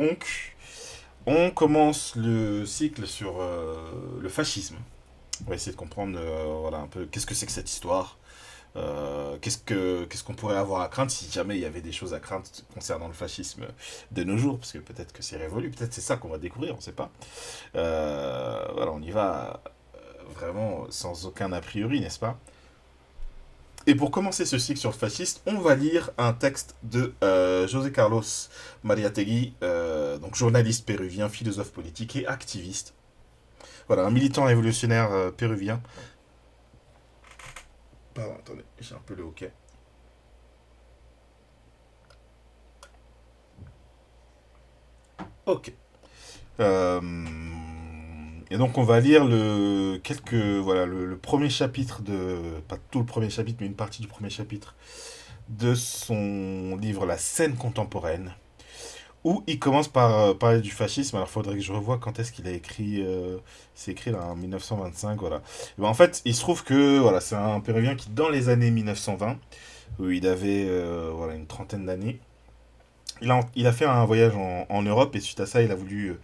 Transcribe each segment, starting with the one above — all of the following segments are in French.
Donc, on commence le cycle sur le fascisme. On va essayer de comprendre voilà, un peu qu'est-ce que c'est que cette histoire, qu'est-ce qu'on pourrait avoir à craindre si jamais il y avait des choses à craindre concernant le fascisme de nos jours, parce que peut-être que c'est révolu, peut-être c'est ça qu'on va découvrir, on ne sait pas. Voilà, on y va vraiment sans aucun a priori, n'est-ce pas? Et pour commencer ce cycle sur le fascisme, on va lire un texte de José Carlos Mariátegui, donc journaliste péruvien, philosophe politique et activiste. Voilà, un militant révolutionnaire péruvien. Pardon, attendez, j'ai un peu le hoquet. Ok. Euh, et donc on va lire le premier chapitre pas tout le premier chapitre, mais une partie du premier chapitre de son livre La scène contemporaine, où il commence par parler du fascisme. Alors, il faudrait que je revoie quand est-ce qu'il a écrit. C'est écrit là en 1925, voilà. Et ben, en fait, il se trouve que voilà, c'est un Péruvien qui, dans les années 1920, où il avait voilà, une trentaine d'années, il a fait un voyage en Europe et suite à ça, il a voulu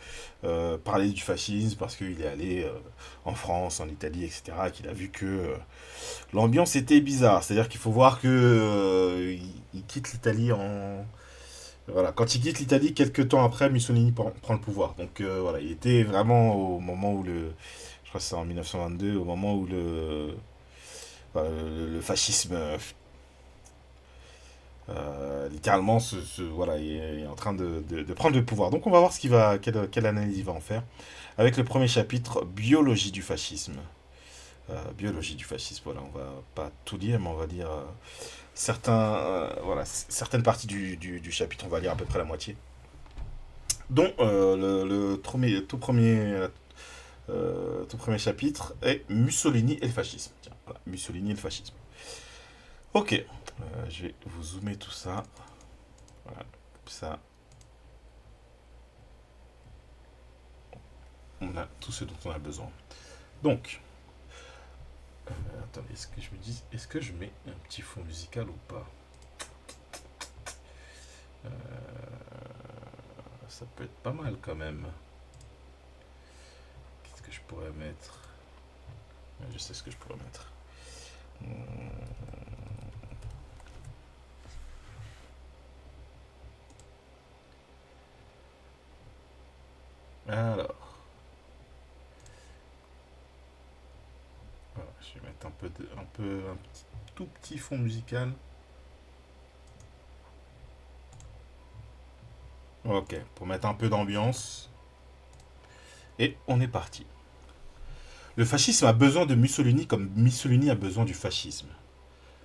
parler du fascisme parce qu'il est allé en France, en Italie, etc. Qu'il a vu que l'ambiance était bizarre. C'est-à-dire qu'il faut voir que il quitte l'Italie en voilà, quand il quitte l'Italie, quelques temps après, Mussolini prend le pouvoir. Donc voilà, il était vraiment au moment où je crois que c'est en 1922, au moment où voilà, le fascisme, littéralement, voilà, est en train de prendre le pouvoir. Donc on va voir quelle analyse il va en faire. Avec le premier chapitre, biologie du fascisme. Biologie du fascisme, voilà, on va pas tout lire, mais on va lire voilà, certaines parties du chapitre, on va lire à peu près la moitié. Dont tout premier chapitre est Mussolini et le fascisme. Tiens, voilà, Mussolini et le fascisme. Ok, je vais vous zoomer tout ça. Voilà, comme ça, on a tout ce dont on a besoin. Donc, attendez, est-ce que je me dis, est-ce que je mets un petit fond musical ou pas? Euh, Ça peut être pas mal quand même. Qu'est-ce que je pourrais mettre? Je sais ce que je pourrais mettre. Alors, voilà, je vais mettre tout petit fond musical. Ok, pour mettre un peu d'ambiance. Et on est parti. Le fascisme a besoin de Mussolini comme Mussolini a besoin du fascisme.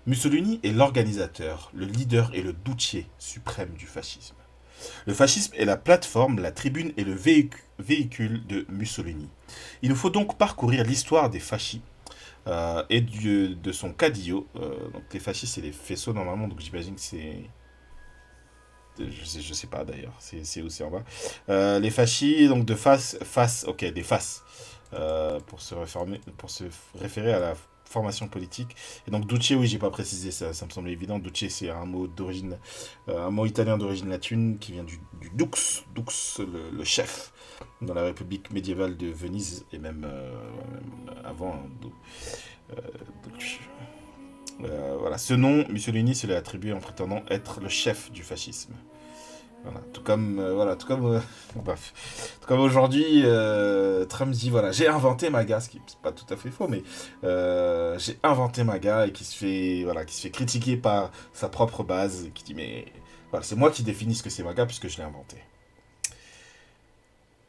Mussolini est l'organisateur, le leader et le doutier suprême du fascisme. Le fascisme est la plateforme, la tribune et le véhicule de Mussolini. Il nous faut donc parcourir l'histoire des fascis et de son cadillo. Donc les fascis, c'est les faisceaux normalement, donc j'imagine que c'est... Je sais pas d'ailleurs, c'est où c'est en bas. Les fascis, donc de face, ok, des faces, pour se référer à la formation politique. Et donc Duce, oui, j'ai pas précisé, ça me semble évident. Duce, c'est un mot d'origine, un mot italien d'origine latine qui vient du dux, le chef, dans la République médiévale de Venise et même avant. Voilà, ce nom, Mussolini se l'est attribué en prétendant être le chef du fascisme. Voilà, tout comme aujourd'hui, Trump dit voilà, j'ai inventé MAGA, ce qui n'est pas tout à fait faux, mais j'ai inventé MAGA et qui se fait critiquer par sa propre base, qui dit mais voilà, c'est moi qui définis ce que c'est MAGA puisque je l'ai inventé.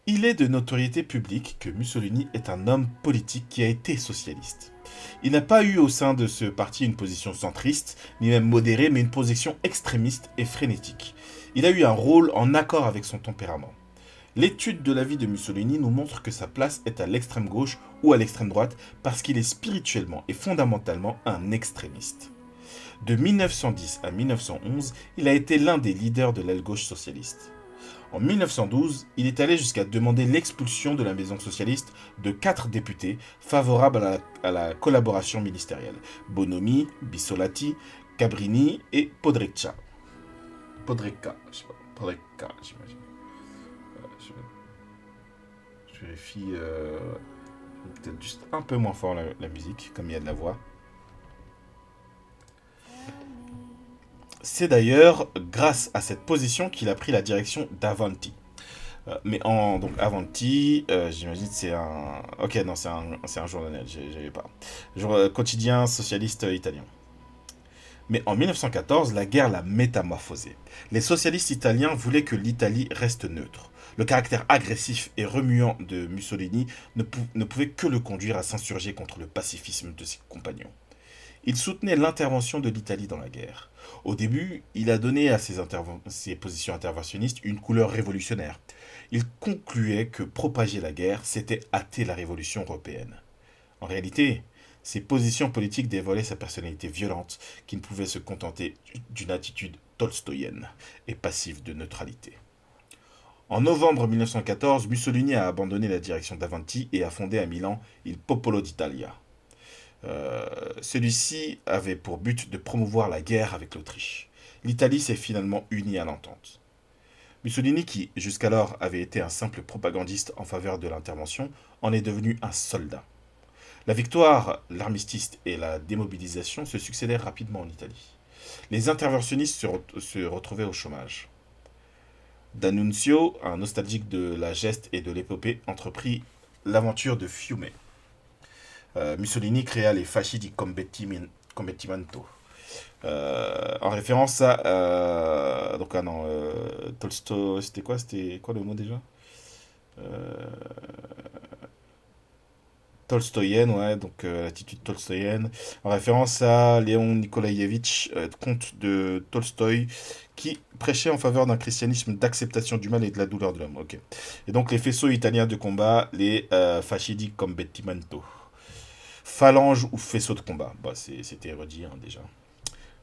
Il est de notoriété publique que Mussolini est un homme politique qui a été socialiste. Il n'a pas eu au sein de ce parti une position centriste, ni même modérée, mais une position extrémiste et frénétique. Il a eu un rôle en accord avec son tempérament. L'étude de la vie de Mussolini nous montre que sa place est à l'extrême gauche ou à l'extrême droite parce qu'il est spirituellement et fondamentalement un extrémiste. De 1910 à 1911, il a été l'un des leaders de l'aile gauche socialiste. En 1912, il est allé jusqu'à demander l'expulsion de la maison socialiste de 4 députés favorables à la collaboration ministérielle. Bonomi, Bissolati, Cabrini et Podrecca. Podrecca, je sais pas, Podrecca, j'imagine. Je vérifie peut-être juste un peu moins fort la musique, comme il y a de la voix. C'est d'ailleurs grâce à cette position qu'il a pris la direction d'Avanti. Donc Avanti, j'imagine que c'est un... Ok, non, c'est un journal, j'avais pas. Quotidien socialiste italien. Mais en 1914, la guerre l'a métamorphosé. Les socialistes italiens voulaient que l'Italie reste neutre. Le caractère agressif et remuant de Mussolini ne pouvait que le conduire à s'insurger contre le pacifisme de ses compagnons. Il soutenait l'intervention de l'Italie dans la guerre. Au début, il a donné à ses positions interventionnistes une couleur révolutionnaire. Il concluait que propager la guerre, c'était hâter la révolution européenne. En réalité, ses positions politiques dévoilaient sa personnalité violente, qui ne pouvait se contenter d'une attitude tolstoïenne et passive de neutralité. En novembre 1914, Mussolini a abandonné la direction d'Avanti et a fondé à Milan Il Popolo d'Italia. Celui-ci avait pour but de promouvoir la guerre avec l'Autriche. L'Italie s'est finalement unie à l'entente. Mussolini, qui jusqu'alors avait été un simple propagandiste en faveur de l'intervention, en est devenu un soldat. La victoire, l'armistice et la démobilisation se succédèrent rapidement en Italie. Les interventionnistes se retrouvaient au chômage. D'Annunzio, un nostalgique de la geste et de l'épopée, entreprit l'aventure de Fiume. Mussolini créa les Fasci di Combattimento, en référence à Tolstoy. C'était quoi le mot déjà? euh, Tolstoïenne, ouais, donc l'attitude tolstoïenne, en référence à Léon Nikolaïevitch, comte de Tolstoï, qui prêchait en faveur d'un christianisme d'acceptation du mal et de la douleur de l'homme. Ok. Et donc les faisceaux italiens de combat, les Fasci di Combattimento. Phalange ou faisceau de combat. Bah, c'était redit déjà.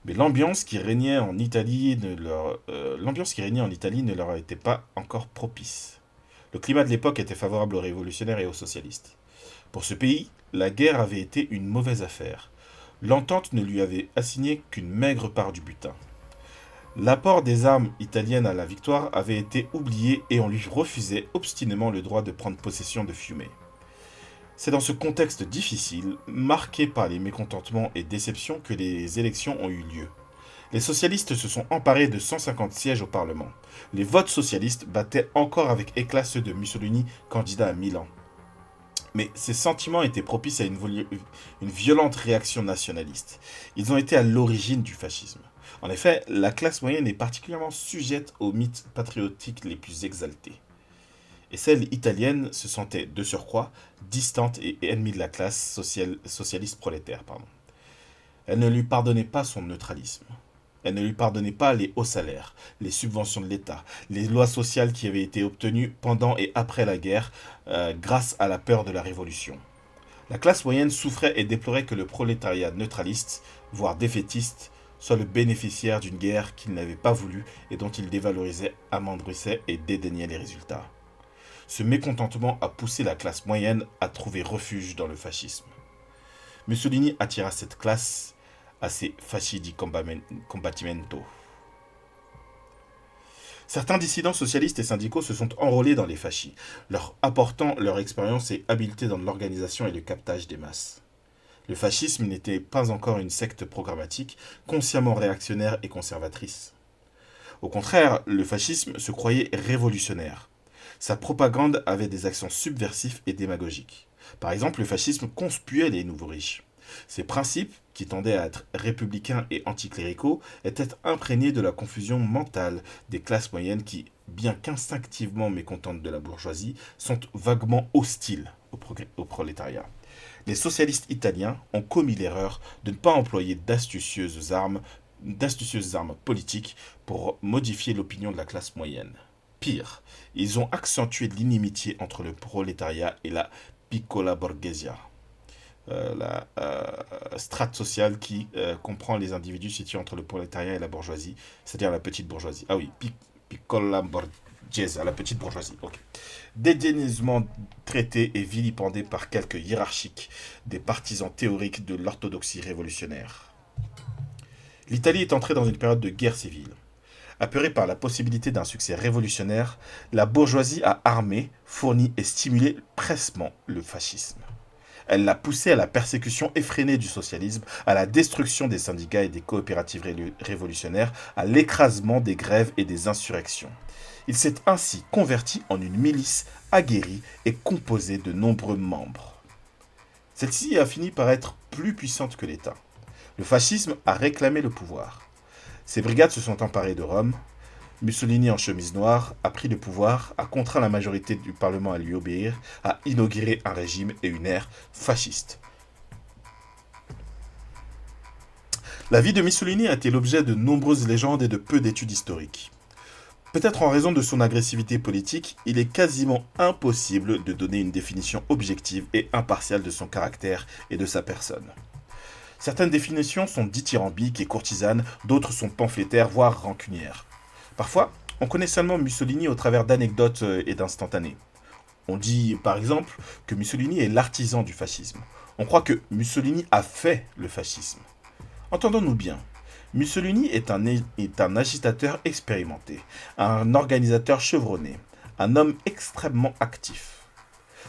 Mais l'ambiance qui régnait en Italie ne leur était pas encore propice. Le climat de l'époque était favorable aux révolutionnaires et aux socialistes. Pour ce pays, la guerre avait été une mauvaise affaire. L'entente ne lui avait assigné qu'une maigre part du butin. L'apport des armes italiennes à la victoire avait été oublié et on lui refusait obstinément le droit de prendre possession de Fiume. C'est dans ce contexte difficile, marqué par les mécontentements et déceptions, que les élections ont eu lieu. Les socialistes se sont emparés de 150 sièges au Parlement. Les votes socialistes battaient encore avec éclat ceux de Mussolini, candidat à Milan. Mais ces sentiments étaient propices à une violente réaction nationaliste. Ils ont été à l'origine du fascisme. En effet, la classe moyenne est particulièrement sujette aux mythes patriotiques les plus exaltés. Et celle italienne se sentait, de surcroît, distante et ennemie de la classe socialiste prolétaire. Elle ne lui pardonnait pas son neutralisme. Elle ne lui pardonnait pas les hauts salaires, les subventions de l'État, les lois sociales qui avaient été obtenues pendant et après la guerre grâce à la peur de la révolution. La classe moyenne souffrait et déplorait que le prolétariat neutraliste, voire défaitiste, soit le bénéficiaire d'une guerre qu'il n'avait pas voulu et dont il dévalorisait, amoindrissait et dédaignait les résultats. Ce mécontentement a poussé la classe moyenne à trouver refuge dans le fascisme. Mussolini attira cette classe à ses Fasci di Combattimento. Certains dissidents socialistes et syndicaux se sont enrôlés dans les fascis, leur apportant leur expérience et habileté dans l'organisation et le captage des masses. Le fascisme n'était pas encore une secte programmatique, consciemment réactionnaire et conservatrice. Au contraire, le fascisme se croyait révolutionnaire. Sa propagande avait des accents subversifs et démagogiques. Par exemple, le fascisme conspuait les nouveaux riches. Ses principes, qui tendaient à être républicains et anticléricaux, étaient imprégnés de la confusion mentale des classes moyennes qui, bien qu'instinctivement mécontentes de la bourgeoisie, sont vaguement hostiles au prolétariat. Les socialistes italiens ont commis l'erreur de ne pas employer d'astucieuses armes politiques pour modifier l'opinion de la classe moyenne. Pire, ils ont accentué l'inimitié entre le prolétariat et la piccola borghesia, la strate sociale qui comprend les individus situés entre le prolétariat et la bourgeoisie, c'est-à-dire la petite bourgeoisie. Ah oui, piccola borghesia, la petite bourgeoisie. Ok. Dédaigneusement traité et vilipendé par quelques hiérarchiques, des partisans théoriques de l'orthodoxie révolutionnaire. L'Italie est entrée dans une période de guerre civile. Apeurée par la possibilité d'un succès révolutionnaire, la bourgeoisie a armé, fourni et stimulé pressement le fascisme. Elle l'a poussé à la persécution effrénée du socialisme, à la destruction des syndicats et des coopératives révolutionnaires, à l'écrasement des grèves et des insurrections. Il s'est ainsi converti en une milice aguerrie et composée de nombreux membres. Celle-ci a fini par être plus puissante que l'État. Le fascisme a réclamé le pouvoir. Ses brigades se sont emparées de Rome. Mussolini en chemise noire a pris le pouvoir, a contraint la majorité du Parlement à lui obéir, a inauguré un régime et une ère fasciste. La vie de Mussolini a été l'objet de nombreuses légendes et de peu d'études historiques. Peut-être en raison de son agressivité politique, il est quasiment impossible de donner une définition objective et impartiale de son caractère et de sa personne. Certaines définitions sont dithyrambiques et courtisanes, d'autres sont pamphlétaires, voire rancunières. Parfois, on connaît seulement Mussolini au travers d'anecdotes et d'instantanés. On dit par exemple que Mussolini est l'artisan du fascisme. On croit que Mussolini a fait le fascisme. Entendons-nous bien. Mussolini est un agitateur expérimenté, un organisateur chevronné, un homme extrêmement actif.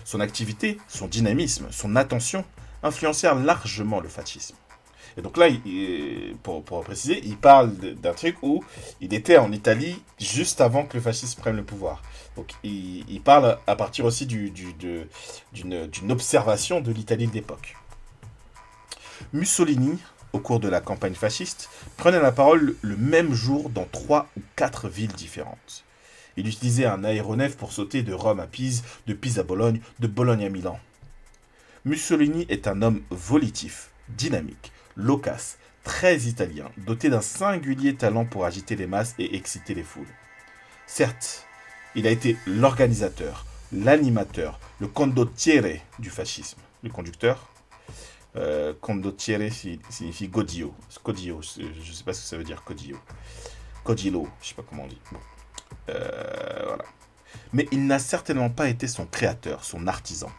Son activité, son dynamisme, son attention influencèrent largement le fascisme. Et donc là, pour préciser, il parle d'un truc où il était en Italie juste avant que le fascisme prenne le pouvoir. Donc il parle à partir aussi d'une observation de l'Italie de l'époque. Mussolini, au cours de la campagne fasciste, prenait la parole le même jour dans 3 ou 4 villes différentes. Il utilisait un aéronef pour sauter de Rome à Pise, de Pise à Bologne, de Bologne à Milan. Mussolini est un homme volitif, dynamique, loquace, très italien, doté d'un singulier talent pour agiter les masses et exciter les foules. Certes, il a été l'organisateur, l'animateur, le condottiere du fascisme. Le conducteur, condottiere signifie godio. Scodio, je ne sais pas ce que ça veut dire, codio. Codilo, je ne sais pas comment on dit. Bon. Voilà. Mais il n'a certainement pas été son créateur, son artisan.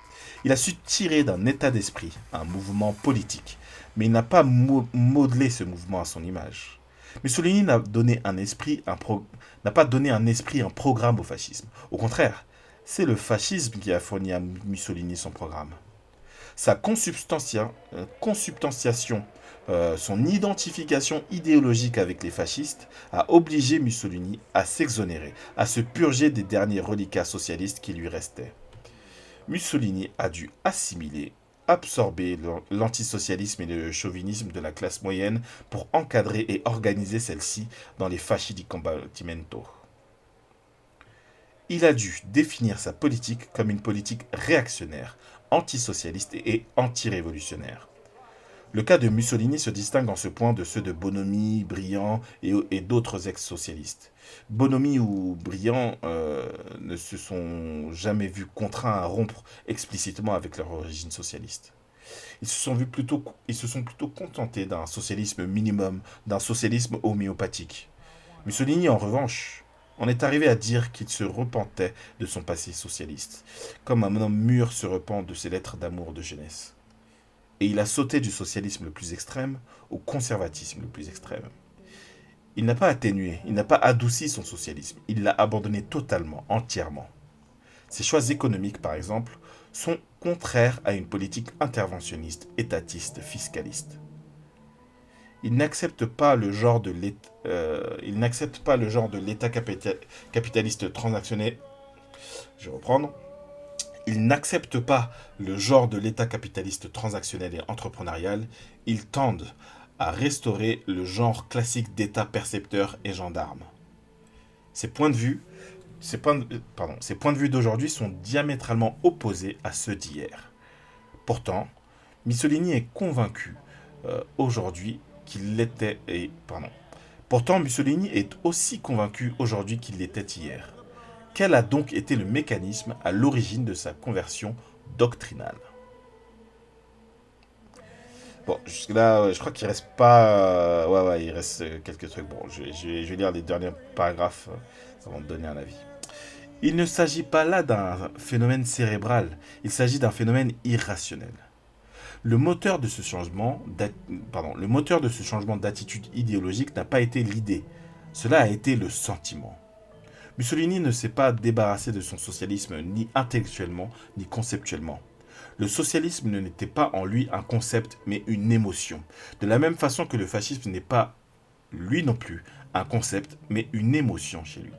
Il a su tirer d'un état d'esprit un mouvement politique, mais il n'a pas modelé ce mouvement à son image. Mussolini n'a pas donné un esprit, un programme au fascisme. Au contraire, c'est le fascisme qui a fourni à Mussolini son programme. Sa consubstantiation, son identification idéologique avec les fascistes a obligé Mussolini à s'exonérer, à se purger des derniers reliquats socialistes qui lui restaient. Mussolini a dû assimiler, absorber l'antisocialisme et le chauvinisme de la classe moyenne pour encadrer et organiser celle-ci dans les fasci di combattimento. Il a dû définir sa politique comme une politique réactionnaire, antisocialiste et antirévolutionnaire. Le cas de Mussolini se distingue en ce point de ceux de Bonomi, Briand et d'autres ex-socialistes. Bonomi ou Briand ne se sont jamais vus contraints à rompre explicitement avec leur origine socialiste. Ils se sont plutôt contentés d'un socialisme minimum, d'un socialisme homéopathique. Mussolini, en revanche, en est arrivé à dire qu'il se repentait de son passé socialiste, comme un homme mûr se repent de ses lettres d'amour de jeunesse. Et il a sauté du socialisme le plus extrême au conservatisme le plus extrême. Il n'a pas atténué, il n'a pas adouci son socialisme, il l'a abandonné totalement, entièrement. Ses choix économiques, par exemple, sont contraires à une politique interventionniste, étatiste, fiscaliste. Il n'accepte pas le genre de l'État capitaliste transactionné. Je vais reprendre. Il n'accepte pas le genre de l'État capitaliste transactionnel et entrepreneurial. Ils tendent à restaurer le genre classique d'État percepteur et gendarme. Ces points de vue d'aujourd'hui sont diamétralement opposés à ceux d'hier. Pourtant, Mussolini est convaincu aujourd'hui qu'il l'était Pourtant, Mussolini est aussi convaincu aujourd'hui qu'il l'était hier. Quel a donc été le mécanisme à l'origine de sa conversion doctrinale? Bon, jusque-là, je crois qu'il reste pas... ouais, il reste quelques trucs. Bon, je vais lire les derniers paragraphes avant de donner un avis. Il ne s'agit pas là d'un phénomène cérébral, il s'agit d'un phénomène irrationnel. Le moteur de ce changement d'attitude idéologique n'a pas été l'idée, Cela a été le sentiment. Mussolini ne s'est pas débarrassé de son socialisme ni intellectuellement ni conceptuellement. Le socialisme n'était pas en lui un concept mais une émotion. De la même façon que le fascisme n'est pas, lui non plus, un concept mais une émotion chez lui.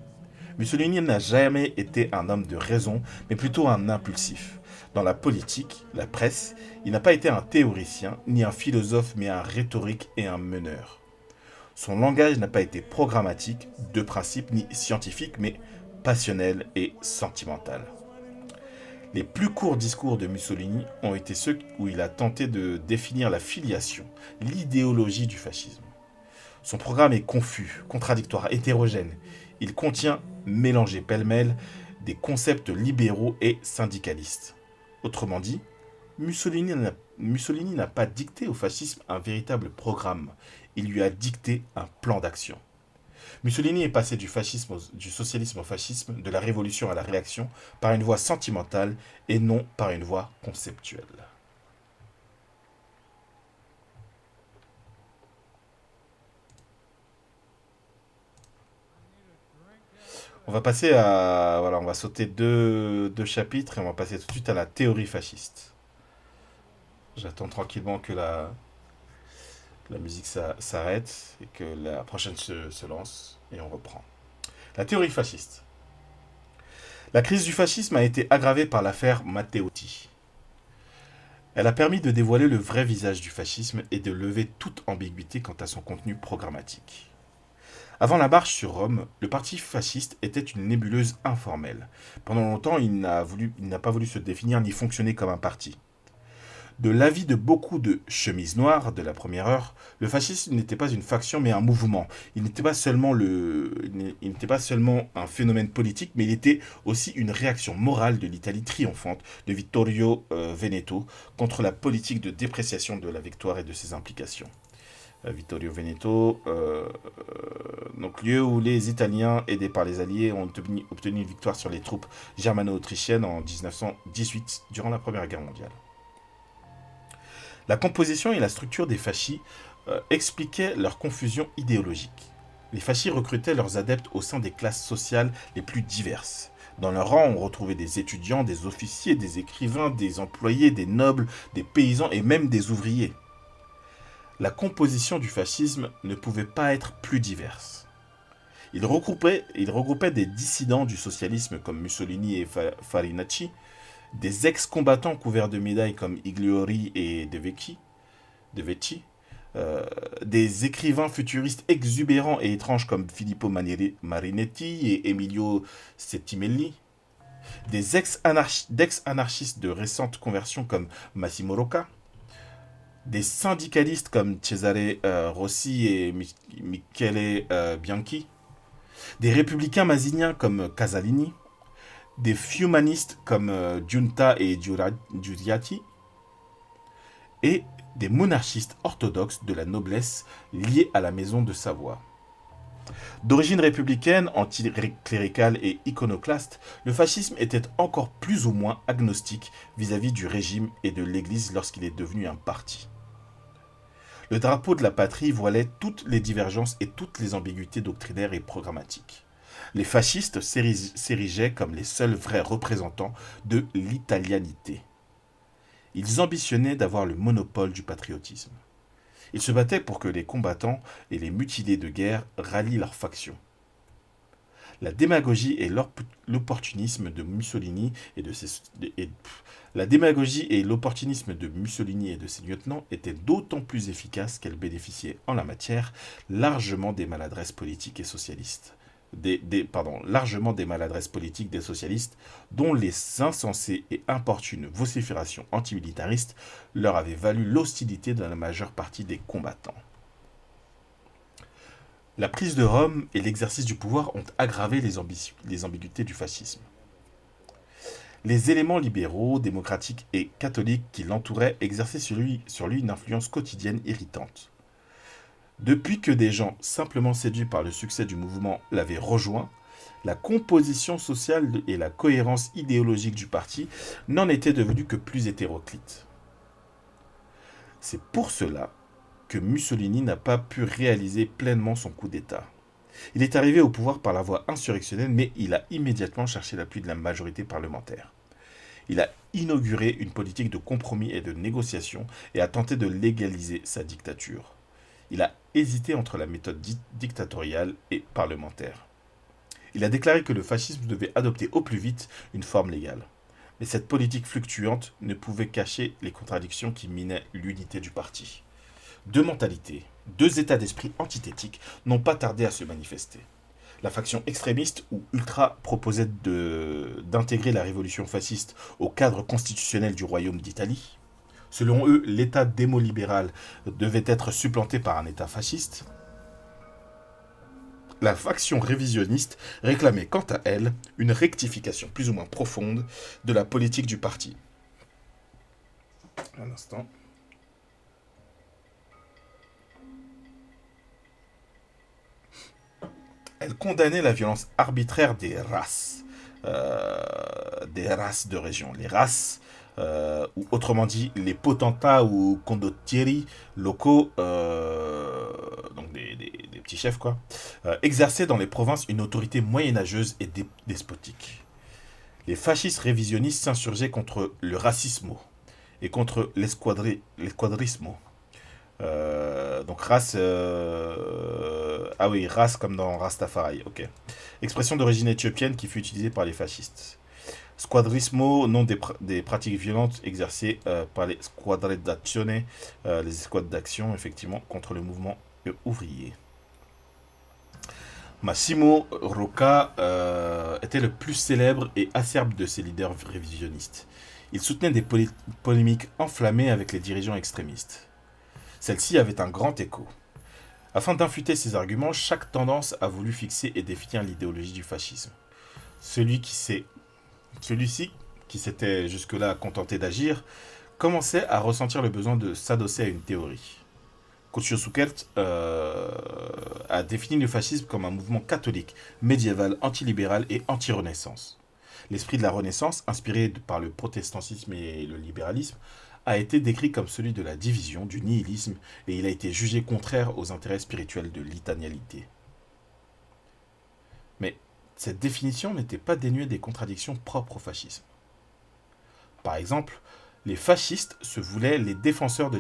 Mussolini n'a jamais été un homme de raison mais plutôt un impulsif. Dans la politique, la presse, il n'a pas été un théoricien ni un philosophe mais un rhétorique et un meneur. Son langage n'a pas été programmatique, de principe, ni scientifique, mais passionnel et sentimental. Les plus courts discours de Mussolini ont été ceux où il a tenté de définir la filiation, l'idéologie du fascisme. Son programme est confus, contradictoire, hétérogène. Il contient, mélangé pêle-mêle, des concepts libéraux et syndicalistes. Autrement dit, Mussolini n'a pas dicté au fascisme un véritable programme. Il lui a dicté un plan d'action. Mussolini est passé du socialisme au fascisme, de la révolution à la réaction, par une voie sentimentale et non par une voie conceptuelle. On va passer à... Voilà, on va sauter deux chapitres et on va passer tout de suite à la théorie fasciste. J'attends tranquillement que la musique s'arrête et que la prochaine se lance et on reprend. La théorie fasciste. La crise du fascisme a été aggravée par l'affaire Matteotti. Elle a permis de dévoiler le vrai visage du fascisme et de lever toute ambiguïté quant à son contenu programmatique. Avant la marche sur Rome, le parti fasciste était une nébuleuse informelle. Pendant longtemps, il n'a pas voulu se définir ni fonctionner comme un parti. De l'avis de beaucoup de chemises noires de la première heure, le fascisme n'était pas une faction mais un mouvement. Il n'était pas seulement un phénomène politique, mais il était aussi une réaction morale de l'Italie triomphante de Vittorio Veneto contre la politique de dépréciation de la victoire et de ses implications. Vittorio Veneto, donc lieu où les Italiens, aidés par les Alliés, ont obtenu une victoire sur les troupes germano-autrichiennes en 1918 durant la Première Guerre mondiale. La composition et la structure des fascis expliquaient leur confusion idéologique. Les fascis recrutaient leurs adeptes au sein des classes sociales les plus diverses. Dans leur rang, on retrouvait des étudiants, des officiers, des écrivains, des employés, des nobles, des paysans et même des ouvriers. La composition du fascisme ne pouvait pas être plus diverse. Il regroupait des dissidents du socialisme comme Mussolini et Farinacci, des ex-combattants couverts de médailles comme Igliori et De Vecchi, des écrivains futuristes exubérants et étranges comme Filippo Marinetti et Emilio Settimelli, des ex-anarchistes de récente conversion comme Massimo Rocca, des syndicalistes comme Cesare Rossi et Michele Bianchi, des républicains masiniens comme Casalini, des fiumanistes comme Giunta et Giuriati, et des monarchistes orthodoxes de la noblesse liés à la maison de Savoie. D'origine républicaine, anticléricale et iconoclaste, le fascisme était encore plus ou moins agnostique vis-à-vis du régime et de l'Église lorsqu'il est devenu un parti. Le drapeau de la patrie voilait toutes les divergences et toutes les ambiguïtés doctrinaires et programmatiques. Les fascistes s'érigeaient comme les seuls vrais représentants de l'italianité. Ils ambitionnaient d'avoir le monopole du patriotisme. Ils se battaient pour que les combattants et les mutilés de guerre rallient leur faction. La démagogie et l'opportunisme de Mussolini et de ses lieutenants étaient d'autant plus efficaces qu'elles bénéficiaient en la matière largement des maladresses politiques et socialistes. Largement des maladresses politiques des socialistes, dont les insensées et importunes vociférations antimilitaristes leur avaient valu l'hostilité de la majeure partie des combattants. La prise de Rome et l'exercice du pouvoir ont aggravé les ambiguïtés du fascisme. Les éléments libéraux, démocratiques et catholiques qui l'entouraient exerçaient sur lui une influence quotidienne irritante. Depuis que des gens simplement séduits par le succès du mouvement l'avaient rejoint, la composition sociale et la cohérence idéologique du parti n'en étaient devenues que plus hétéroclites. C'est pour cela que Mussolini n'a pas pu réaliser pleinement son coup d'État. Il est arrivé au pouvoir par la voie insurrectionnelle, mais il a immédiatement cherché l'appui de la majorité parlementaire. Il a inauguré une politique de compromis et de négociation et a tenté de légaliser sa dictature. Il a hésité entre la méthode dictatoriale et parlementaire. Il a déclaré que le fascisme devait adopter au plus vite une forme légale. Mais cette politique fluctuante ne pouvait cacher les contradictions qui minaient l'unité du parti. Deux mentalités, deux états d'esprit antithétiques n'ont pas tardé à se manifester. La faction extrémiste ou ultra proposait d'intégrer la révolution fasciste au cadre constitutionnel du royaume d'Italie. Selon eux, l'état démolibéral devait être supplanté par un état fasciste. La faction révisionniste réclamait quant à elle une rectification plus ou moins profonde de la politique du parti. Un instant. Elle condamnait la violence arbitraire des races de région. Les races, ou autrement dit, les potentats ou condottieri locaux, donc des petits chefs, quoi, exerçaient dans les provinces une autorité moyenâgeuse et despotique. Les fascistes révisionnistes s'insurgeaient contre le racismo et contre l'esquadrismo. Donc race, ah oui, race comme dans Rastafari, ok. Expression d'origine éthiopienne qui fut utilisée par les fascistes. Squadrismo, nom des pratiques violentes exercées par les squadre d'azione, les escouades d'action, effectivement, contre le mouvement ouvrier. Massimo Rocca était le plus célèbre et acerbe de ces leaders révisionnistes. Il soutenait des polémiques enflammées avec les dirigeants extrémistes. Celle-ci avait un grand écho. Afin d'infuter ses arguments, chaque tendance a voulu fixer et définir l'idéologie du fascisme. Celui-ci, qui s'était jusque-là contenté d'agir, commençait à ressentir le besoin de s'adosser à une théorie. Cuccio Suchert a défini le fascisme comme un mouvement catholique, médiéval, antilibéral et anti-renaissance. L'esprit de la Renaissance, inspiré par le protestantisme et le libéralisme, a été décrit comme celui de la division, du nihilisme, et il a été jugé contraire aux intérêts spirituels de l'italianité. Mais cette définition n'était pas dénuée des contradictions propres au fascisme. Par exemple, les fascistes se voulaient les défenseurs de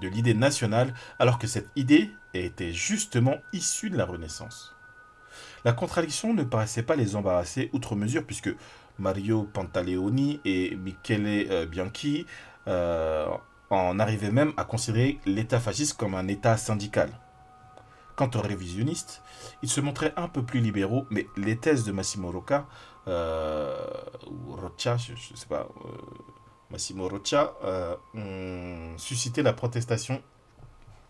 l'idée nationale, alors que cette idée était justement issue de la Renaissance. La contradiction ne paraissait pas les embarrasser outre mesure, puisque Mario Pantaleoni et Michele Bianchi en arrivaient même à considérer l'État fasciste comme un État syndical. Quant aux révisionnistes, ils se montraient un peu plus libéraux, mais les thèses de Massimo Rocca, ou Roccia, je ne sais pas, Massimo Roccia, ont suscité la protestation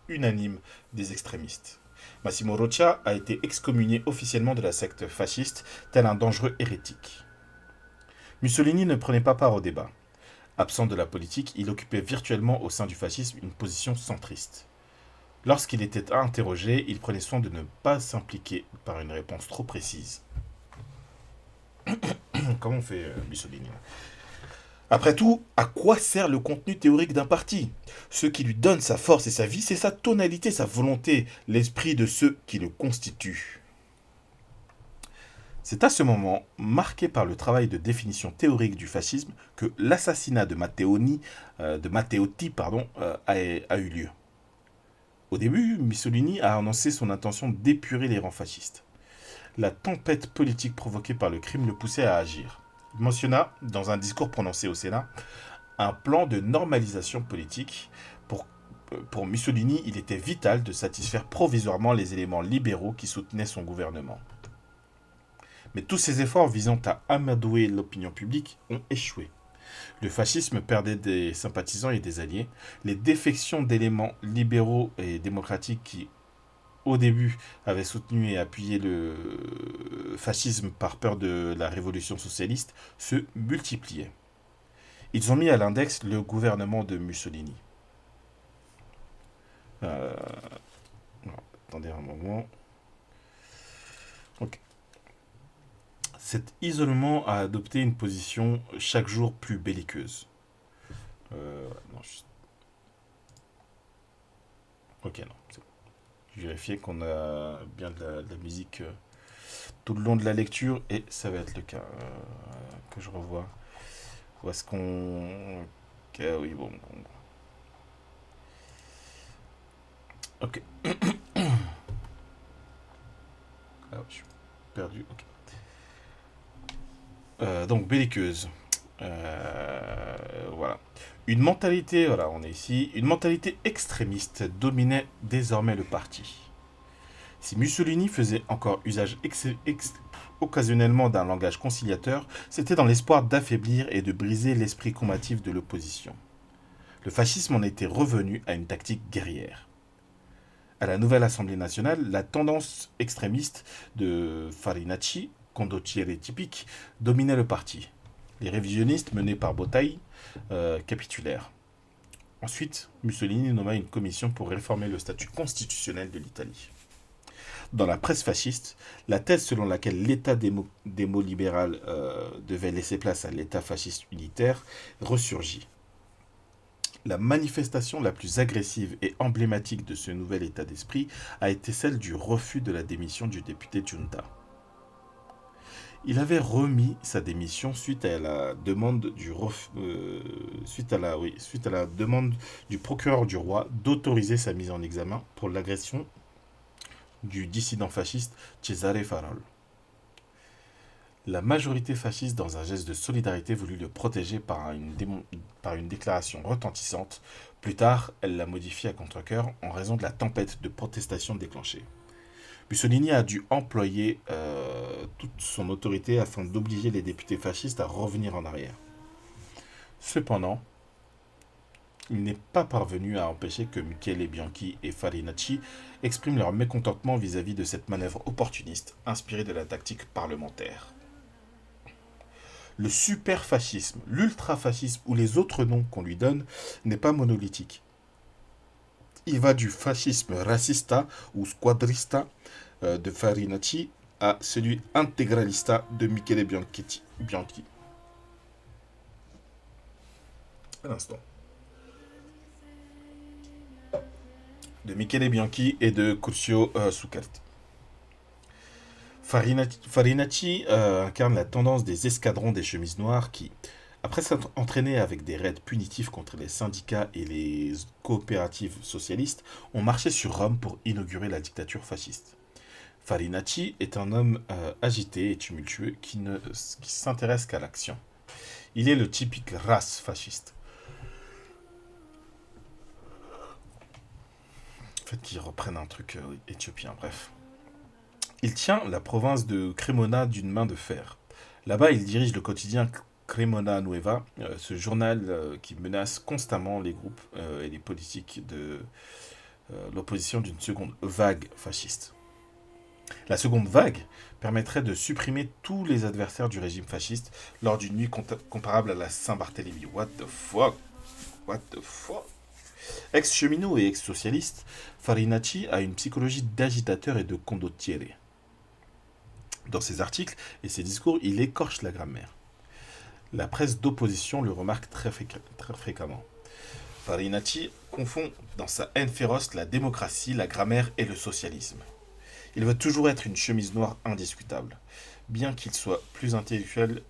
unanime des extrémistes. Massimo Roccia a été excommunié officiellement de la secte fasciste, tel un dangereux hérétique. Mussolini ne prenait pas part au débat. Absent de la politique, il occupait virtuellement au sein du fascisme une position centriste. Lorsqu'il était interrogé, il prenait soin de ne pas s'impliquer par une réponse trop précise. Comment on fait Mussolini? Après tout, à quoi sert le contenu théorique d'un parti? Ce qui lui donne sa force et sa vie, c'est sa tonalité, sa volonté, l'esprit de ceux qui le constituent. C'est à ce moment, marqué par le travail de définition théorique du fascisme, que l'assassinat de Matteotti a eu lieu. Au début, Mussolini a annoncé son intention d'épurer les rangs fascistes. La tempête politique provoquée par le crime le poussait à agir. Il mentionna, dans un discours prononcé au Sénat, un plan de normalisation politique. Pour Mussolini, il était vital de satisfaire provisoirement les éléments libéraux qui soutenaient son gouvernement. Mais tous ces efforts visant à amadouer l'opinion publique ont échoué. Le fascisme perdait des sympathisants et des alliés. Les défections d'éléments libéraux et démocratiques qui, au début, avaient soutenu et appuyé le fascisme par peur de la révolution socialiste, se multipliaient. Ils ont mis à l'index le gouvernement de Mussolini. Attendez un moment. Ok. Cet isolement a adopté une position chaque jour plus belliqueuse. Non, Ok, non, c'est bon. Vérifier qu'on a bien de la musique tout le long de la lecture et ça va être le cas que je revois. Où est-ce qu'on... Ok, oui, bon. Ok. Ah, je suis perdu. Ok. Donc, belliqueuse. Voilà. Une mentalité, voilà, on est ici. Une mentalité extrémiste dominait désormais le parti. Si Mussolini faisait encore usage occasionnellement d'un langage conciliateur, c'était dans l'espoir d'affaiblir et de briser l'esprit combatif de l'opposition. Le fascisme en était revenu à une tactique guerrière. À la nouvelle Assemblée nationale, la tendance extrémiste de Farinacci, condottiere typique, dominait le parti. Les révisionnistes menés par Bottai capitulèrent. Ensuite, Mussolini nomma une commission pour réformer le statut constitutionnel de l'Italie. Dans la presse fasciste, la thèse selon laquelle l'État démo-libéral devait laisser place à l'État fasciste unitaire ressurgit. La manifestation la plus agressive et emblématique de ce nouvel état d'esprit a été celle du refus de la démission du député Giunta. Il avait remis sa démission suite à la demande suite à la demande du procureur du roi d'autoriser sa mise en examen pour l'agression du dissident fasciste Cesare Farol. La majorité fasciste, dans un geste de solidarité, voulut le protéger par une déclaration retentissante. Plus tard, elle l'a modifiée à contre-cœur en raison de la tempête de protestations déclenchée. Mussolini a dû employer toute son autorité afin d'obliger les députés fascistes à revenir en arrière. Cependant, il n'est pas parvenu à empêcher que Michele Bianchi et Farinacci expriment leur mécontentement vis-à-vis de cette manœuvre opportuniste inspirée de la tactique parlementaire. Le superfascisme, l'ultrafascisme ou les autres noms qu'on lui donne n'est pas monolithique. Il va du fascisme racista ou squadrista de Farinacci à celui intégralista de Michele Bianchi. Un instant. De Michele Bianchi et de Curcio Succarti. Farinacci incarne la tendance des escadrons des chemises noires qui, après s'être entraînés avec des raids punitifs contre les syndicats et les coopératives socialistes, ont marché sur Rome pour inaugurer la dictature fasciste. Farinacci est un homme agité et tumultueux qui s'intéresse qu'à l'action. Il est le typique race fasciste. En fait, qu'ils reprennent un truc éthiopien, bref. Il tient la province de Cremona d'une main de fer. Là-bas, il dirige le quotidien Cremona Nueva, ce journal qui menace constamment les groupes et les politiques de l'opposition d'une seconde vague fasciste. La seconde vague permettrait de supprimer tous les adversaires du régime fasciste lors d'une nuit comparable à la Saint-Barthélemy. What the fuck? What the fuck? Ex-cheminot et ex-socialiste, Farinacci a une psychologie d'agitateur et de condottiere. Dans ses articles et ses discours, il écorche la grammaire. La presse d'opposition le remarque très fréquemment. Farinacci confond dans sa haine féroce la démocratie, la grammaire et le socialisme. Il veut toujours être une chemise noire indiscutable. Bien qu'il soit plus intellectuel,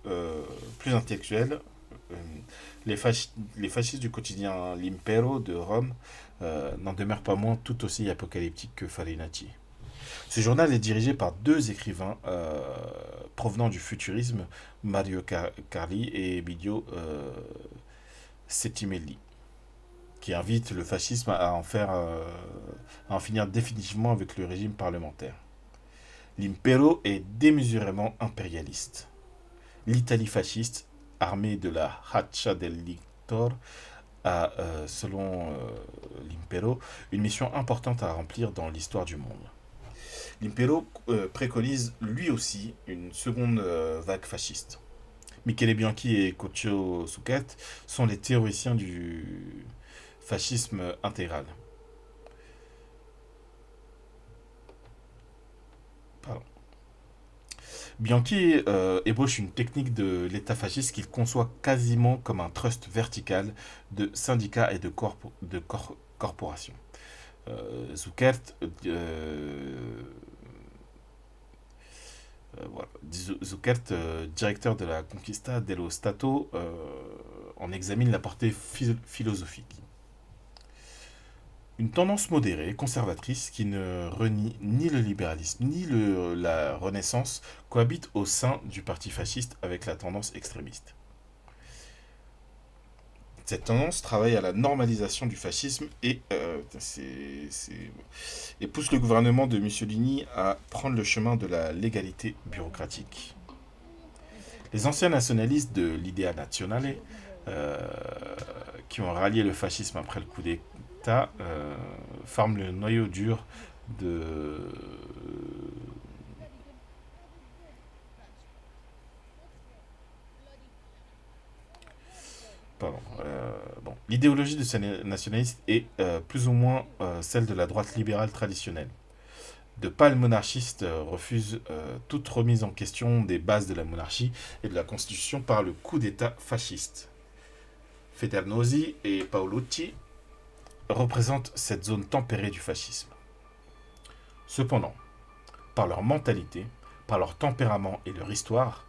les fascistes du quotidien L'Impero de Rome n'en demeurent pas moins tout aussi apocalyptiques que Farinacci. Ce journal est dirigé par deux écrivains provenant du futurisme, Mario Carli et Emilio Settimelli, qui invitent le fascisme à en finir définitivement avec le régime parlementaire. L'Impero est démesurément impérialiste. L'Italie fasciste, armée de la Haccia del Lictor, a, selon l'Impero, une mission importante à remplir dans l'histoire du monde. L'Impero préconise lui aussi une seconde vague fasciste. Michele Bianchi et Curcio Succarti sont les théoriciens du fascisme intégral. Pardon. Bianchi ébauche une technique de l'État fasciste qu'il conçoit quasiment comme un trust vertical de syndicats et de corporations. Zuckert, voilà. Zuckert, directeur de la Conquista dello Stato, en examine la portée philosophique. Une tendance modérée, conservatrice, qui ne renie ni le libéralisme ni la Renaissance, cohabite au sein du parti fasciste avec la tendance extrémiste. Cette tendance travaille à la normalisation du fascisme et pousse le gouvernement de Mussolini à prendre le chemin de la légalité bureaucratique. Les anciens nationalistes de l'Idea Nazionale, euh, qui ont rallié le fascisme après le coup d'État, forment le noyau dur de... Pardon. Bon. L'idéologie de ces nationalistes est plus ou moins celle de la droite libérale traditionnelle. De pâles monarchistes refusent toute remise en question des bases de la monarchie et de la constitution par le coup d'État fasciste. Federnosi et Paolucci représentent cette zone tempérée du fascisme. Cependant, par leur mentalité, par leur tempérament et leur histoire,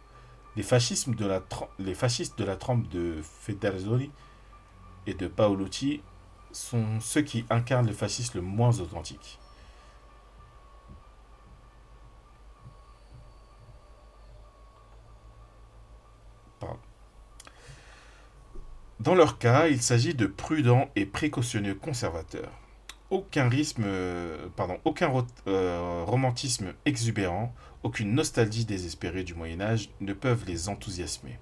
les fascistes de la trempe de Federnosi et de Paolucci sont ceux qui incarnent le fascisme le moins authentique. Pardon. Dans leur cas, il s'agit de prudents et précautionneux conservateurs. Aucun romantisme exubérant, aucune nostalgie désespérée du Moyen-Âge ne peuvent les enthousiasmer.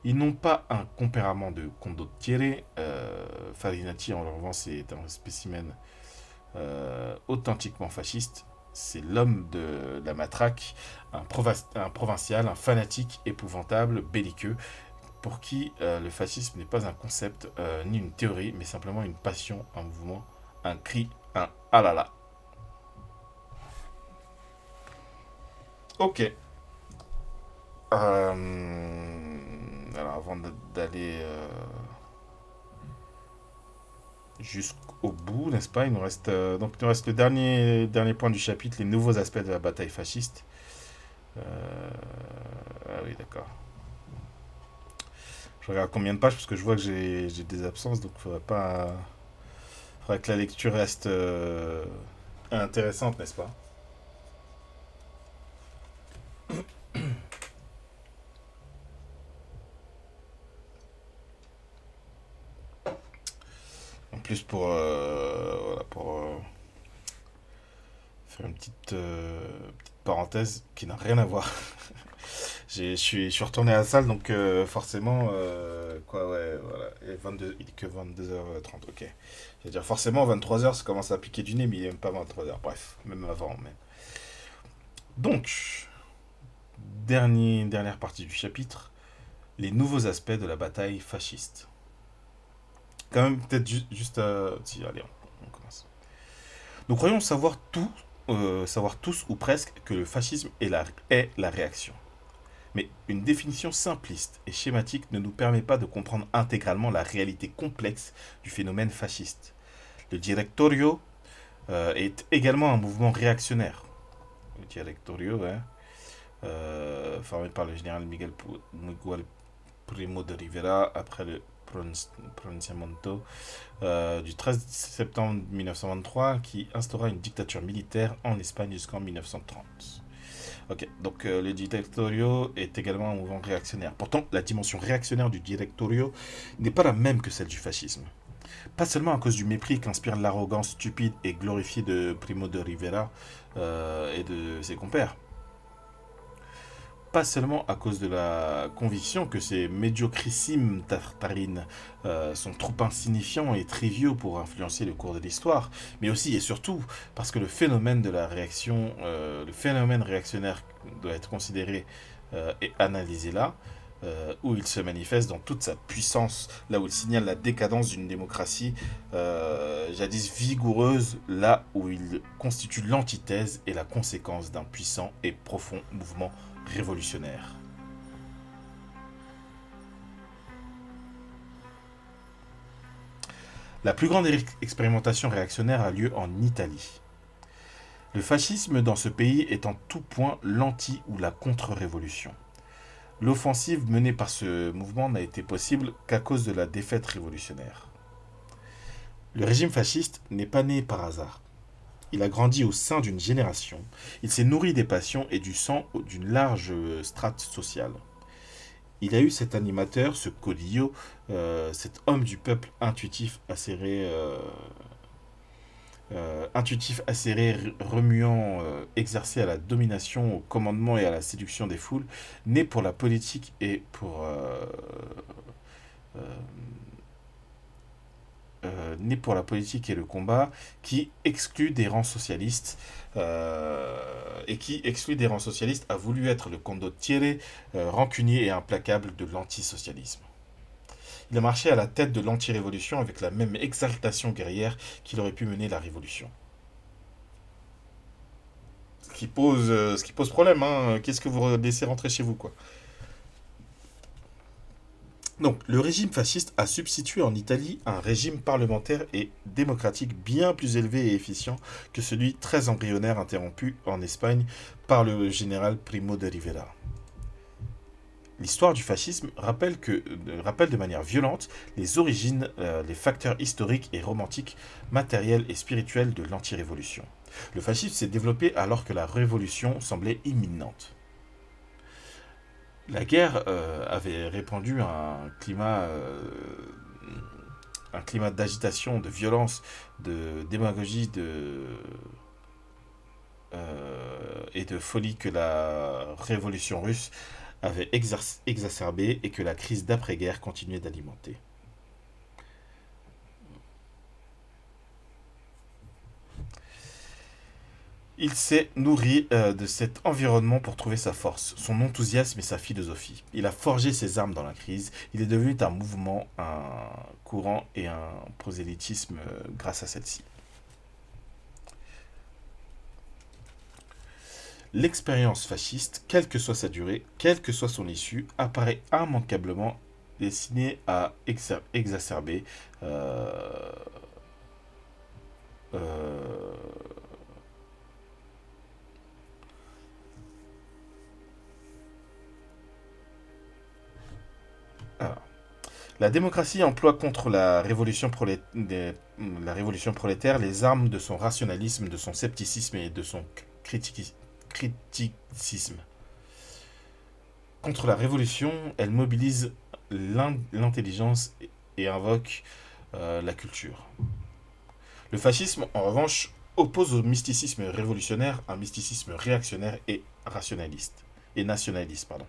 Ils n'ont pas un tempérament de condottiere. Farinati, en revanche, c'est un spécimen authentiquement fasciste. C'est l'homme de la matraque, un provincial, un fanatique épouvantable, belliqueux, pour qui le fascisme n'est pas un concept ni une théorie, mais simplement une passion, un mouvement, un cri, un ah là là. Ok. Alors avant d'aller jusqu'au bout, n'est-ce pas, il nous reste le dernier point du chapitre, les nouveaux aspects de la bataille fasciste. Ah oui, d'accord. Je regarde combien de pages parce que je vois que j'ai des absences, donc faudrait que la lecture reste intéressante, n'est-ce pas? En plus, pour faire une petite parenthèse qui n'a rien à voir. Je suis retourné à la salle, donc forcément, quoi, ouais, voilà. Il est que 22h30, ok. Je veux dire, forcément, 23h, ça commence à piquer du nez, mais il n'est même pas 23h. Bref, même avant. Mais... Donc, dernière partie du chapitre, les nouveaux aspects de la bataille fasciste. Quand même, peut-être juste... si, allez, on commence. Nous croyons savoir tous ou presque que le fascisme est la réaction. Mais une définition simpliste et schématique ne nous permet pas de comprendre intégralement la réalité complexe du phénomène fasciste. Le Directorio est également un mouvement réactionnaire. Le Directorio, hein, formé par le général Miguel Primo de Rivera après le pronunciamento du 13 septembre 1923 qui instaura une dictature militaire en Espagne jusqu'en 1930. Ok, donc le Directorio est également un mouvement réactionnaire. Pourtant, la dimension réactionnaire du Directorio n'est pas la même que celle du fascisme. Pas seulement à cause du mépris qu'inspire l'arrogance stupide et glorifiée de Primo de Rivera et de ses compères. Pas seulement à cause de la conviction que ces médiocrissimes tartarines sont trop insignifiants et triviaux pour influencer le cours de l'histoire, mais aussi et surtout parce que le phénomène de la réaction, le phénomène réactionnaire doit être considéré et analysé là, où il se manifeste dans toute sa puissance, là où il signale la décadence d'une démocratie jadis vigoureuse, là où il constitue l'antithèse et la conséquence d'un puissant et profond mouvement révolutionnaire. La plus grande expérimentation réactionnaire a lieu en Italie. Le fascisme dans ce pays est en tout point l'anti- ou la contre-révolution. L'offensive menée par ce mouvement n'a été possible qu'à cause de la défaite révolutionnaire. Le régime fasciste n'est pas né par hasard. Il a grandi au sein d'une génération. Il s'est nourri des passions et du sang d'une large strate sociale. Il a eu cet animateur, ce Codillo, cet homme du peuple intuitif, acéré, remuant, exercé à la domination, au commandement et à la séduction des foules, né pour la politique et pour euh, né pour la politique et le combat, qui exclut des rangs socialistes a voulu être le condottiere rancunier et implacable de l'antisocialisme. Il a marché à la tête de l'anti-révolution avec la même exaltation guerrière qu'il aurait pu mener la révolution. Ce qui pose problème, hein. Qu'est-ce que vous laissez rentrer chez vous, quoi. Donc, le régime fasciste a substitué en Italie un régime parlementaire et démocratique bien plus élevé et efficient que celui très embryonnaire interrompu en Espagne par le général Primo de Rivera. L'histoire du fascisme rappelle de manière violente les origines, les facteurs historiques et romantiques, matériels et spirituels de l'anti-révolution. Le fascisme s'est développé alors que la révolution semblait imminente. La guerre avait répandu un climat d'agitation, de violence, de démagogie et de folie que la révolution russe avait exacerbé et que la crise d'après-guerre continuait d'alimenter. Il s'est nourri de cet environnement pour trouver sa force, son enthousiasme et sa philosophie. Il a forgé ses armes dans la crise. Il est devenu un mouvement, un courant et un prosélytisme grâce à celle-ci. L'expérience fasciste, quelle que soit sa durée, quelle que soit son issue, apparaît immanquablement destinée à exacerber euh, euh, ah, la démocratie emploie contre la révolution prolétaire les armes de son rationalisme, de son scepticisme et de son criticisme. Contre la révolution, elle mobilise l'intelligence et invoque la culture. Le fascisme, en revanche, oppose au mysticisme révolutionnaire un mysticisme réactionnaire et rationaliste et nationaliste, pardon.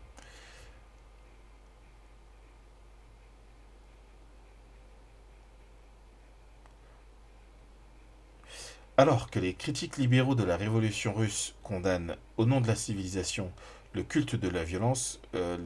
Alors que les critiques libéraux de la révolution russe condamnent, au nom de la civilisation, le culte de la violence, euh,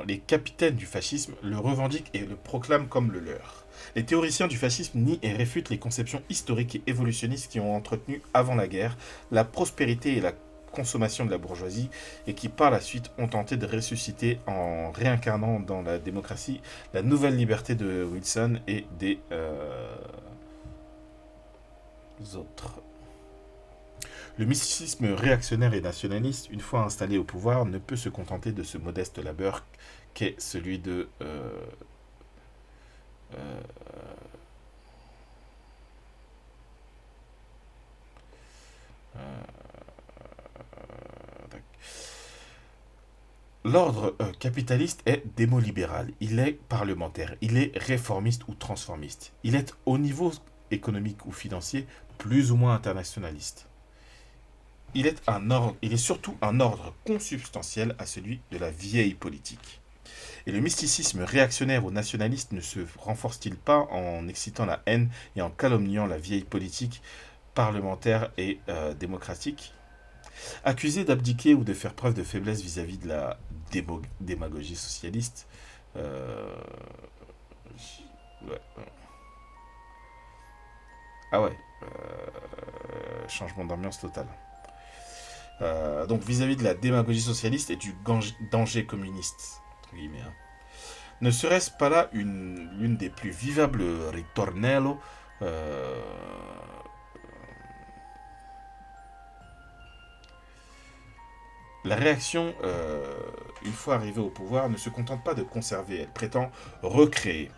les capitaines du fascisme le revendiquent et le proclament comme le leur. Les théoriciens du fascisme nient et réfutent les conceptions historiques et évolutionnistes qui ont entretenu avant la guerre la prospérité et la consommation de la bourgeoisie et qui par la suite ont tenté de ressusciter en réincarnant dans la démocratie la nouvelle liberté de Wilson et des autres. Le mysticisme réactionnaire et nationaliste, une fois installé au pouvoir, ne peut se contenter de ce modeste labeur qu'est celui de euh, euh, L'ordre capitaliste est démolibéral, il est parlementaire, il est réformiste ou transformiste. Il est au niveau économique ou financier plus ou moins internationaliste. Il est surtout un ordre consubstantiel à celui de la vieille politique. Et le mysticisme réactionnaire ou nationaliste ne se renforce-t-il pas en excitant la haine et en calomniant la vieille politique parlementaire et démocratique? Accusé d'abdiquer ou de faire preuve de faiblesse vis-à-vis de la démagogie socialiste, euh, ouais. Ah ouais, changement d'ambiance total. Donc vis-à-vis de la démagogie socialiste et du danger communiste. entre guillemets, hein. Ne serait-ce pas là l'une des plus vivables ritornello euh, La réaction, une fois arrivée au pouvoir, ne se contente pas de conserver, elle prétend recréer.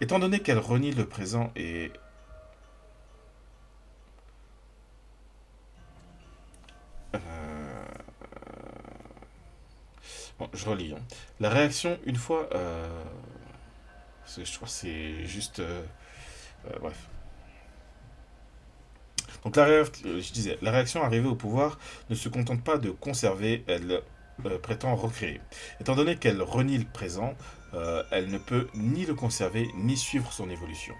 Étant donné qu'elle renie le présent et... bon, je relis, hein. La réaction, une fois... je crois que c'est juste... bref. Donc je disais, la réaction arrivée au pouvoir ne se contente pas de conserver, elle prétend recréer. Étant donné qu'elle renie le présent, elle ne peut ni le conserver ni suivre son évolution.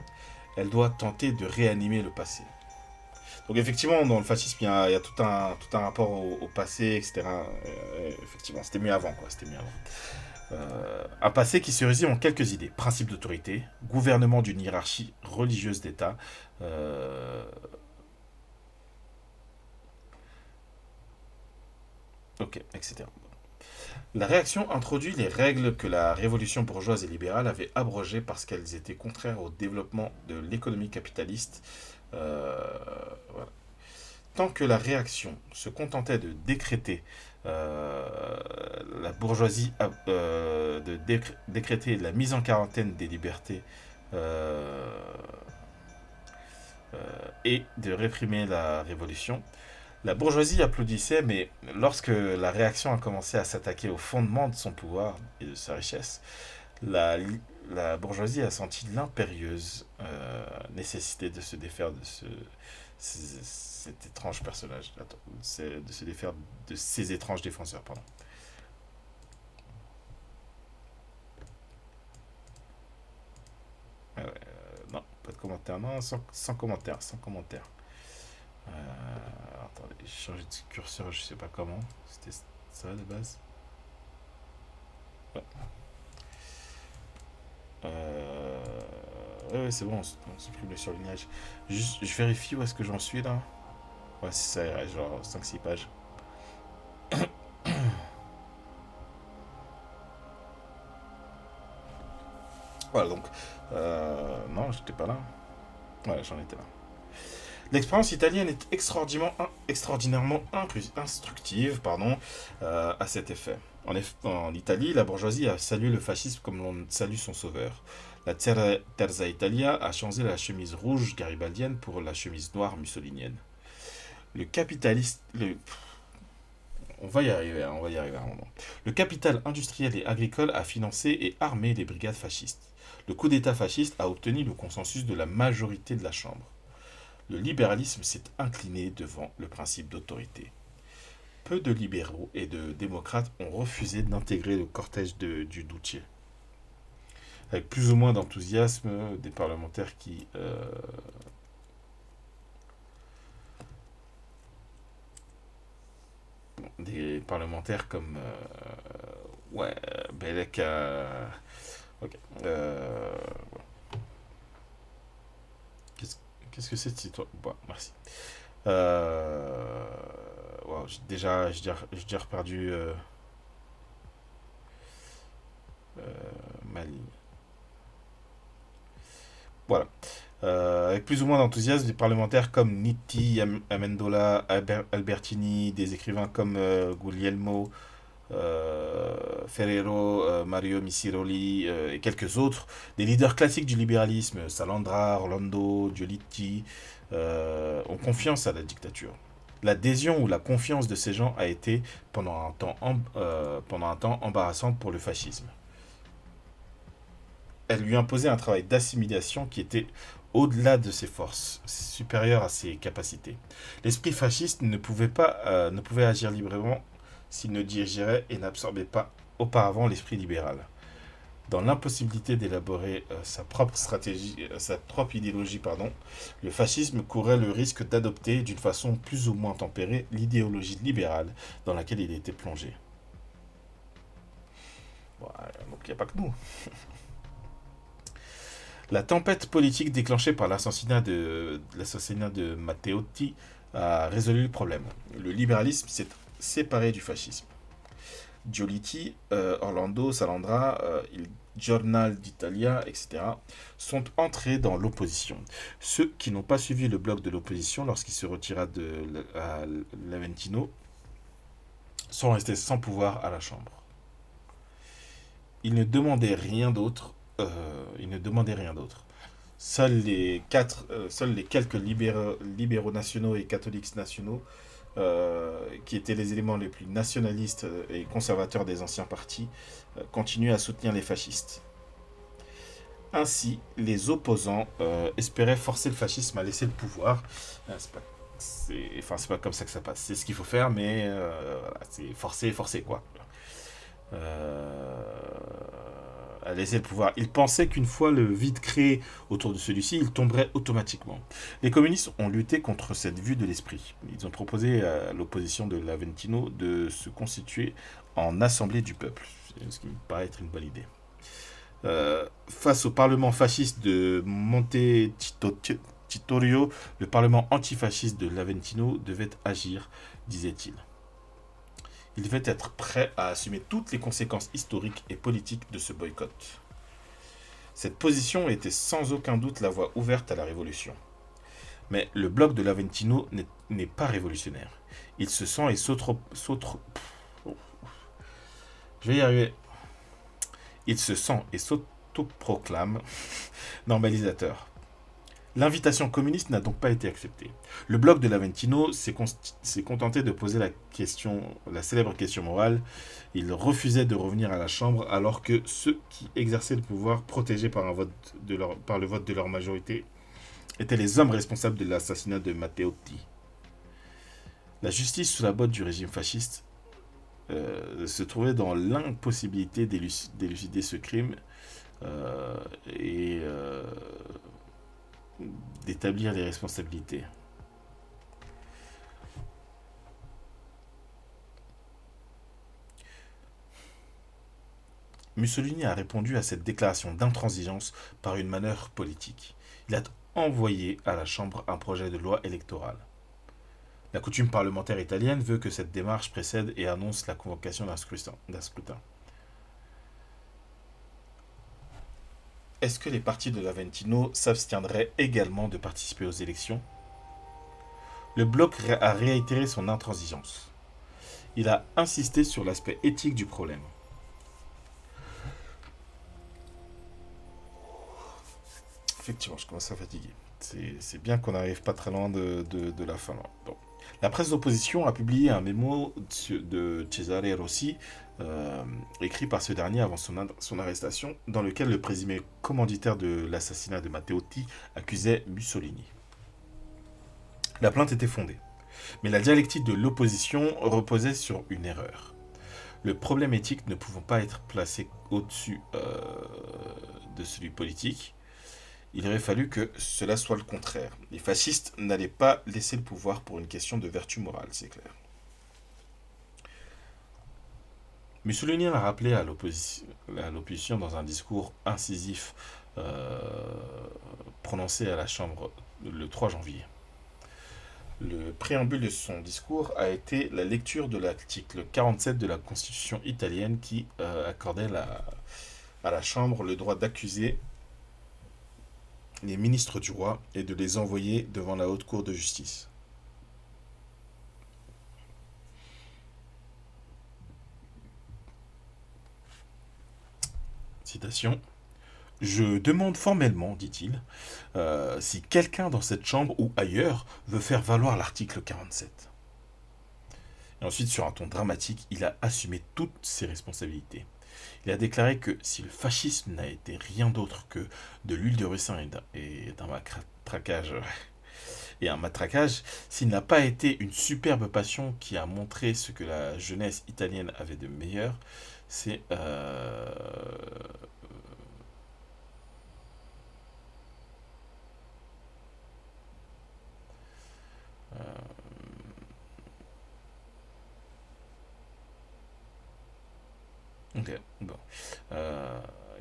Elle doit tenter de réanimer le passé. Donc effectivement, dans le fascisme, il y a tout un rapport au passé, etc. Effectivement, c'était mieux avant, quoi. C'était mieux avant. Un passé qui se résume en quelques idées. Principe d'autorité, gouvernement d'une hiérarchie religieuse d'État, ok, etc. La réaction introduit les règles que la révolution bourgeoise et libérale avait abrogées parce qu'elles étaient contraires au développement de l'économie capitaliste. Euh, voilà. Tant que la réaction se contentait de décréter la bourgeoisie, décréter la mise en quarantaine des libertés euh, et de réprimer la révolution, la bourgeoisie applaudissait, mais lorsque la réaction a commencé à s'attaquer au fondement de son pouvoir et de sa richesse, la, la bourgeoisie a senti l'impérieuse nécessité de se défaire de cet étrange personnage, de se défaire de ces étranges défenseurs. Pardon. Ah ouais, non, pas de commentaire, non, sans commentaire, sans commentaire. Attendez, j'ai changé de curseur, je sais pas comment. C'était ça de base. Ouais. Euh, ouais, c'est bon, on supprime le surlignage. Juste, je vérifie où est-ce que j'en suis là. Ouais, c'est ça, il reste genre 5-6 pages. Voilà, donc. Non, j'étais pas là. Ouais, j'en étais là. L'expérience italienne est extraordinairement instructive à cet effet. En Italie, la bourgeoisie a salué le fascisme comme l'on salue son sauveur. La Terza Italia a changé la chemise rouge garibaldienne pour la chemise noire mussolinienne. Le capitaliste... On va y arriver, hein, on va y arriver à un moment. Le capital industriel et agricole a financé et armé les brigades fascistes. Le coup d'État fasciste a obtenu le consensus de la majorité de la Chambre. Le libéralisme s'est incliné devant le principe d'autorité. Peu de libéraux et de démocrates ont refusé d'intégrer le cortège du Duce. Avec plus ou moins d'enthousiasme, des parlementaires comme ouais, Belek. Ok. Qu'est-ce qu'est-ce que c'est de citoyen? Bon, merci. Wow, j'ai déjà reperdu ma ligne. Voilà. Avec plus ou moins d'enthousiasme, des parlementaires comme Nitti, Amendola, Albertini, des écrivains comme Guglielmo Ferrero, Mario Misiroli et quelques autres, des leaders classiques du libéralisme, Salandra, Orlando, Giolitti, ont confiance à la dictature. L'adhésion ou la confiance de ces gens a été pendant un temps embarrassante pour le fascisme. Elle lui imposait un travail d'assimilation qui était au-delà de ses forces, supérieur à ses capacités. L'esprit fasciste ne pouvait agir librement s'il ne dirigeait et n'absorbait pas auparavant l'esprit libéral. Dans l'impossibilité d'élaborer sa propre stratégie, sa propre idéologie, le fascisme courait le risque d'adopter, d'une façon plus ou moins tempérée, l'idéologie libérale dans laquelle il était plongé. Bon, donc il n'y a pas que nous. La tempête politique déclenchée par l'assassinat de Matteotti a résolu le problème. Le libéralisme s'est séparé du fascisme. Giolitti, Orlando Salandra, Il Giornal d'Italia, etc., sont entrés dans l'opposition. Ceux qui n'ont pas suivi le bloc de l'opposition lorsqu'il se retira à l'Aventino sont restés sans pouvoir à la Chambre. Ils ne demandaient rien d'autre. Ils ne demandaient rien d'autre. Seuls les quelques libéraux nationaux et catholiques nationaux, qui étaient les éléments les plus nationalistes et conservateurs des anciens partis, continuaient à soutenir les fascistes. Ainsi, les opposants espéraient forcer le fascisme à laisser le pouvoir. C'est pas comme ça que ça passe. C'est ce qu'il faut faire, mais voilà, c'est forcer, quoi. Euh, à laisser le pouvoir. Ils pensaient qu'une fois le vide créé autour de celui-ci, il tomberait automatiquement. Les communistes ont lutté contre cette vue de l'esprit. Ils ont proposé à l'opposition de l'Aventino de se constituer en assemblée du peuple, ce qui me paraît être une bonne idée. Face au parlement fasciste de Montecitorio, le parlement antifasciste de l'Aventino devait agir, disait-il. Il devait être prêt à assumer toutes les conséquences historiques et politiques de ce boycott. Cette position était sans aucun doute la voie ouverte à la révolution. Mais le bloc de l'Aventino n'est pas révolutionnaire. Il se sent et je vais y arriver. Il se sent et s'autoproclame normalisateur. L'invitation communiste n'a donc pas été acceptée. Le bloc de l'Aventino s'est contenté de poser la célèbre question morale. Il refusait de revenir à la Chambre alors que ceux qui exerçaient le pouvoir, protégés par le vote de leur majorité, étaient les hommes responsables de l'assassinat de Matteotti. La justice sous la botte du régime fasciste se trouvait dans l'impossibilité d'élucider ce crime et d'établir les responsabilités. Mussolini a répondu à cette déclaration d'intransigeance par une manœuvre politique. Il a envoyé à la Chambre un projet de loi électorale. La coutume parlementaire italienne veut que cette démarche précède et annonce la convocation d'un scrutin. Est-ce que les partis de l'Aventino s'abstiendraient également de participer aux élections? Le bloc a réitéré son intransigeance. Il a insisté sur l'aspect éthique du problème. Effectivement, je commence à fatiguer. C'est bien qu'on n'arrive pas très loin de la fin. Bon. La presse d'opposition a publié un mémo de Cesare Rossi, écrit par ce dernier avant son arrestation, dans lequel le présumé commanditaire de l'assassinat de Matteotti accusait Mussolini. La plainte était fondée, mais la dialectique de l'opposition reposait sur une erreur. Le problème éthique ne pouvant pas être placé au-dessus de celui politique, il aurait fallu que cela soit le contraire. Les fascistes n'allaient pas laisser le pouvoir pour une question de vertu morale, c'est clair. Mussolini l'a rappelé à l'opposition dans un discours incisif prononcé à la Chambre le 3 janvier. Le préambule de son discours a été la lecture de l'article 47 de la Constitution italienne qui accordait à la Chambre le droit d'accuser les ministres du roi et de les envoyer devant la haute cour de justice. Citation. Je demande formellement, dit-il, si quelqu'un dans cette chambre ou ailleurs veut faire valoir l'article 47. Et ensuite, sur un ton dramatique, il a assumé toutes ses responsabilités. Il a déclaré que si le fascisme n'a été rien d'autre que de l'huile de ricin et un matraquage, s'il n'a pas été une superbe passion qui a montré ce que la jeunesse italienne avait de meilleur, c'est ok, bon.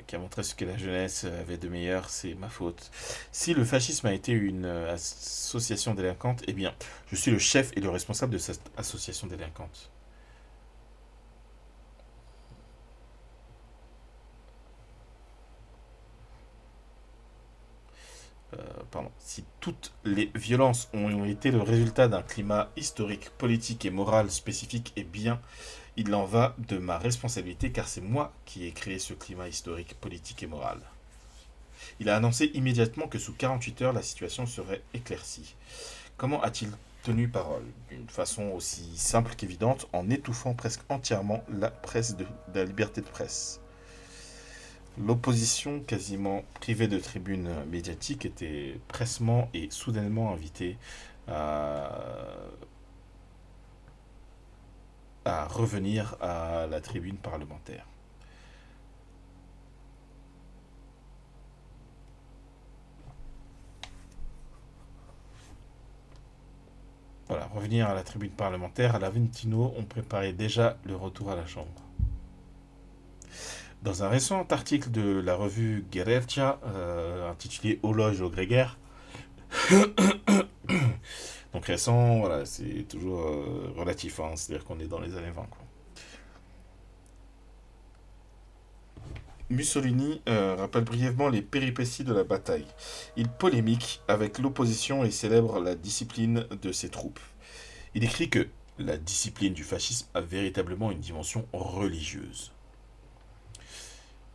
Qui a montré ce que la jeunesse avait de meilleur, c'est ma faute. Si le fascisme a été une association délinquante, eh bien, je suis le chef et le responsable de cette association délinquante. si toutes les violences ont été le résultat d'un climat historique, politique et moral spécifique, eh bien, il en va de ma responsabilité car c'est moi qui ai créé ce climat historique, politique et moral. Il a annoncé immédiatement que sous 48 heures, la situation serait éclaircie. Comment a-t-il tenu parole d'une façon aussi simple qu'évidente en étouffant presque entièrement la presse de la liberté de presse. L'opposition, quasiment privée de tribunes médiatiques, était pressement et soudainement invitée à, à revenir à la tribune parlementaire. Voilà, revenir à la tribune parlementaire, à l'Aventino, on préparait déjà le retour à la Chambre. Dans un récent article de la revue Guerrercia, intitulé Horloge au grégaire, donc récent, voilà, c'est toujours relatif, hein, c'est-à-dire qu'on est dans les années 20. Quoi. Mussolini rappelle brièvement les péripéties de la bataille. Il polémique avec l'opposition et célèbre la discipline de ses troupes. Il écrit que la discipline du fascisme a véritablement une dimension religieuse.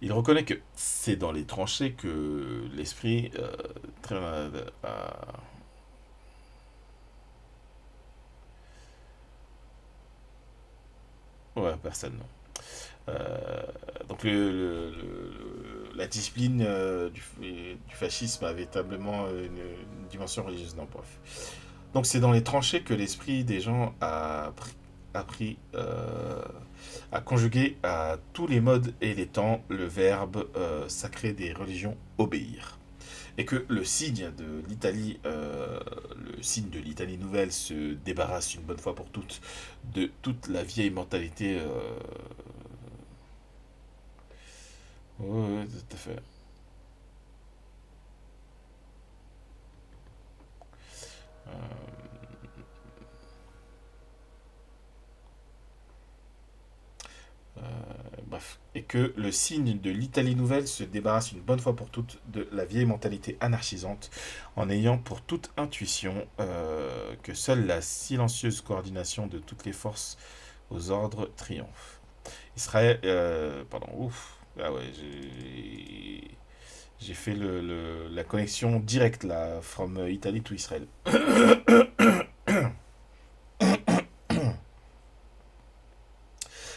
Il reconnaît que c'est dans les tranchées que l'esprit ouais, personne non. Euh, donc la discipline du fascisme a véritablement une dimension religieuse. Non, bref. Donc c'est dans les tranchées que l'esprit des gens a appris à conjuguer à tous les modes et les temps le verbe sacré des religions obéir. Et que le signe de l'Italie nouvelle se débarrasse une bonne fois pour toutes de toute la vieille mentalité. Ouais, tout à fait. Euh, euh, Bref. Et que le signe de l'Italie nouvelle se débarrasse une bonne fois pour toutes de la vieille mentalité anarchisante, en ayant pour toute intuition que seule la silencieuse coordination de toutes les forces aux ordres triomphe. Israël. Pardon, ouf. Ah ouais, j'ai fait la connexion directe là, from Italy to Israël.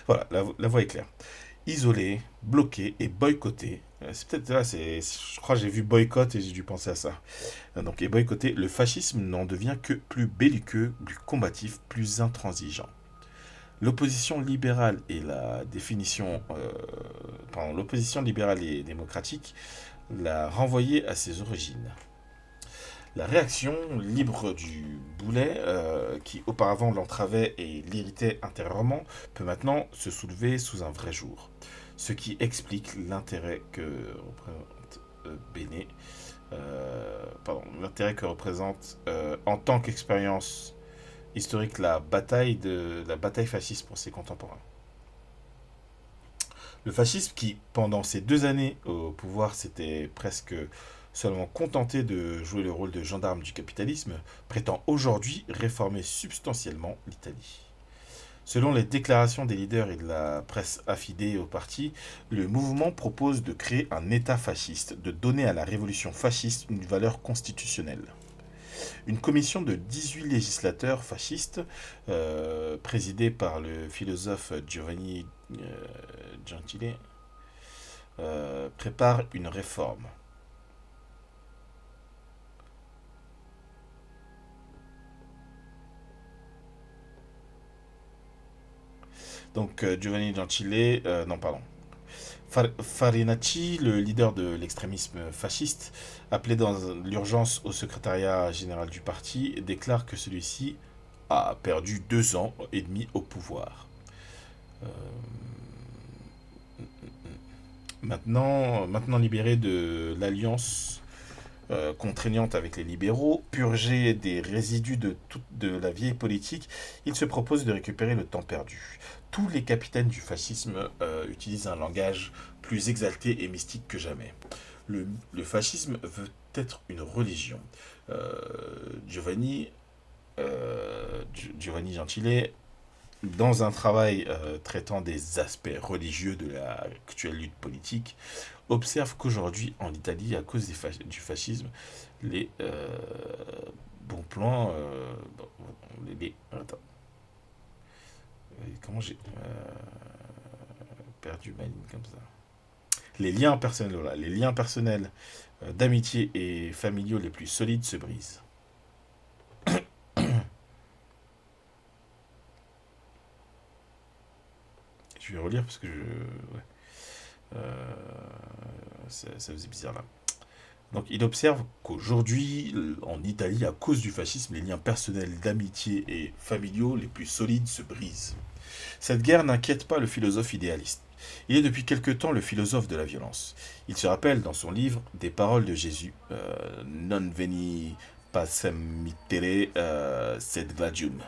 Voilà, la voie est claire. Isolé, bloqué et boycotté. C'est peut-être là, je crois que j'ai vu boycott et j'ai dû penser à ça. Donc, et boycotté, le fascisme n'en devient que plus belliqueux, plus combatif, plus intransigeant. L'opposition libérale et la définition, pardon, l'opposition libérale et démocratique l'a renvoyé à ses origines. La réaction libre du boulet, qui auparavant l'entravait et l'irritait intérieurement, peut maintenant se soulever sous un vrai jour. Ce qui explique l'intérêt que représente Béné, l'intérêt que représente en tant qu'expérience historique la bataille fasciste pour ses contemporains. Le fascisme qui, pendant ces 2 années au pouvoir, s'était presque seulement contenté de jouer le rôle de gendarme du capitalisme, prétend aujourd'hui réformer substantiellement l'Italie. Selon les déclarations des leaders et de la presse affidée au parti, le mouvement propose de créer un État fasciste, de donner à la révolution fasciste une valeur constitutionnelle. Une commission de 18 législateurs fascistes, présidée par le philosophe Giovanni Gentile, prépare une réforme. Donc Giovanni Gentile, non pardon, Farinacci, le leader de l'extrémisme fasciste, appelé dans l'urgence au secrétariat général du parti, déclare que celui-ci a perdu 2 ans et demi au pouvoir. Euh, maintenant libéré de l'alliance contraignante avec les libéraux, purgé des résidus de la vieille politique, il se propose de récupérer le temps perdu. Tous les capitaines du fascisme utilisent un langage plus exalté et mystique que jamais. Le fascisme veut être une religion. Euh, Giovanni, Giovanni Gentile, dans un travail traitant des aspects religieux de l'actuelle lutte politique, observe qu'aujourd'hui, en Italie, à cause du fascisme, les bons plans... bon, attends. Comment j'ai perdu ma ligne comme ça? Les liens personnels, voilà, les liens personnels d'amitié et familiaux les plus solides se brisent. Je vais relire parce que ouais. Euh, ça faisait bizarre là. Donc il observe qu'aujourd'hui, en Italie, à cause du fascisme, les liens personnels d'amitié et familiaux les plus solides se brisent. Cette guerre n'inquiète pas le philosophe idéaliste. Il est depuis quelque temps le philosophe de la violence. Il se rappelle dans son livre des paroles de Jésus, Non veni pacem mittere sed gladium.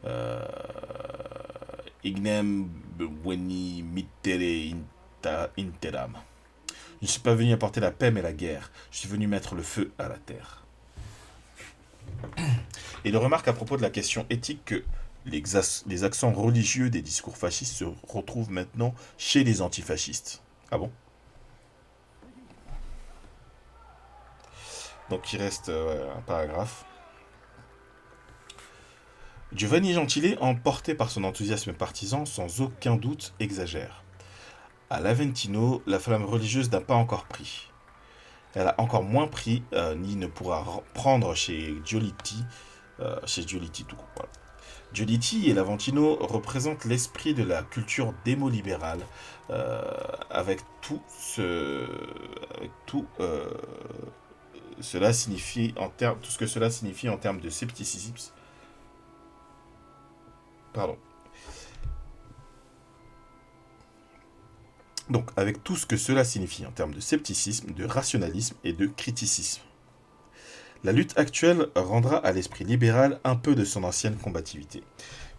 Euh, Ignem veni mittere interam. Je ne suis pas venu apporter la paix mais la guerre. Je suis venu mettre le feu à la terre. Et il remarque à propos de la question éthique que les accents religieux des discours fascistes se retrouvent maintenant chez les antifascistes. Ah bon? Donc il reste un paragraphe. Giovanni Gentile, emporté par son enthousiasme partisan, sans aucun doute exagère. À l'Aventino, la flamme religieuse n'a pas encore pris. Elle a encore moins pris, ni ne pourra prendre chez Giolitti tout court. Voilà. Giolitti et l'Aventino représentent l'esprit de la culture démo-libérale, euh, avec tout cela signifie tout ce que cela signifie en termes de scepticisme. Pardon. Donc, avec tout ce que cela signifie en termes de scepticisme, de rationalisme et de criticisme. La lutte actuelle rendra à l'esprit libéral un peu de son ancienne combativité.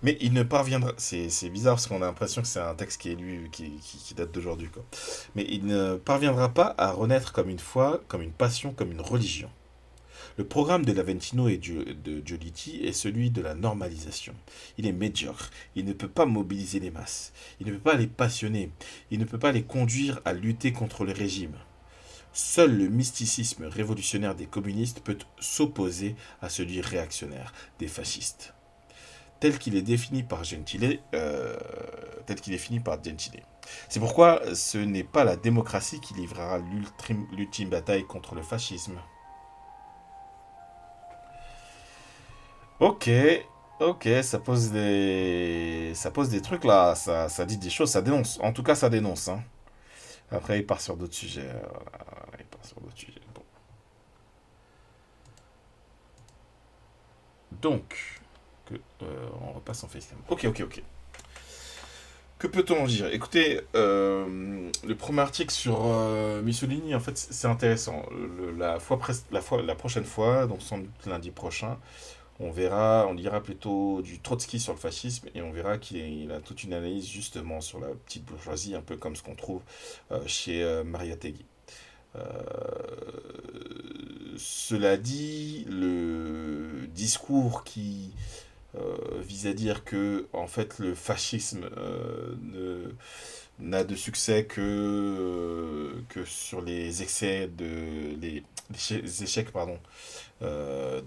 Mais il ne parviendra... C'est bizarre parce qu'on a l'impression que c'est un texte qui est lu, qui date d'aujourd'hui, quoi. Mais il ne parviendra pas à renaître comme une foi, comme une passion, comme une religion. Le programme de l'Aventino et de Giolitti est celui de la normalisation. Il est médiocre. Il ne peut pas mobiliser les masses. Il ne peut pas les passionner. Il ne peut pas les conduire à lutter contre le régime. Seul le mysticisme révolutionnaire des communistes peut s'opposer à celui réactionnaire des fascistes, tel qu'il est défini par Gentile. C'est pourquoi ce n'est pas la démocratie qui livrera l'ultime bataille contre le fascisme. Ok, ok, ça pose des trucs là, ça dit des choses, ça dénonce. En tout cas, ça dénonce. Hein. Après, il part sur d'autres sujets. Il part sur d'autres sujets. Bon. Donc, on repasse en FaceTime. Ok, ok, ok. Que peut-on en dire? Écoutez, le premier article sur Mussolini, en fait, c'est intéressant. La prochaine fois, donc sans doute lundi prochain, on lira plutôt du Trotsky sur le fascisme et on verra qu'il a toute une analyse justement sur la petite bourgeoisie, un peu comme ce qu'on trouve chez Mariátegui. Euh, Cela dit, le discours qui vise à dire que en fait le fascisme n'a de succès que sur les excès les échecs pardon de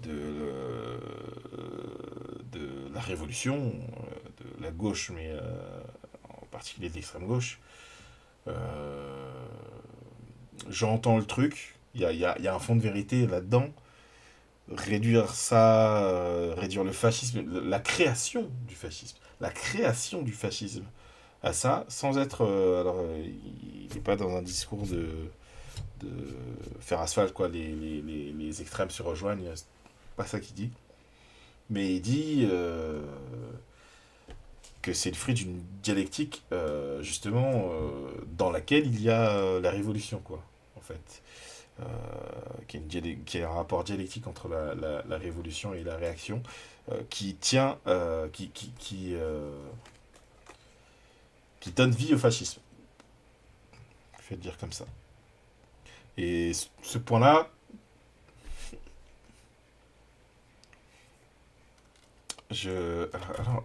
la révolution de la gauche mais en particulier de l'extrême gauche. Euh, J'entends le truc, il y a un fond de vérité là-dedans. Réduire le fascisme, la création du fascisme à ça, sans être, il n'est pas dans un discours de faire asphalte, quoi, les extrêmes se rejoignent, c'est pas ça qu'il dit. Mais il dit que c'est le fruit d'une dialectique, justement, dans laquelle il y a la révolution, quoi, en fait. Euh, qui est un rapport dialectique entre la révolution et la réaction, qui tient, qui donne vie au fascisme. Je vais le dire comme ça. Et ce point-là,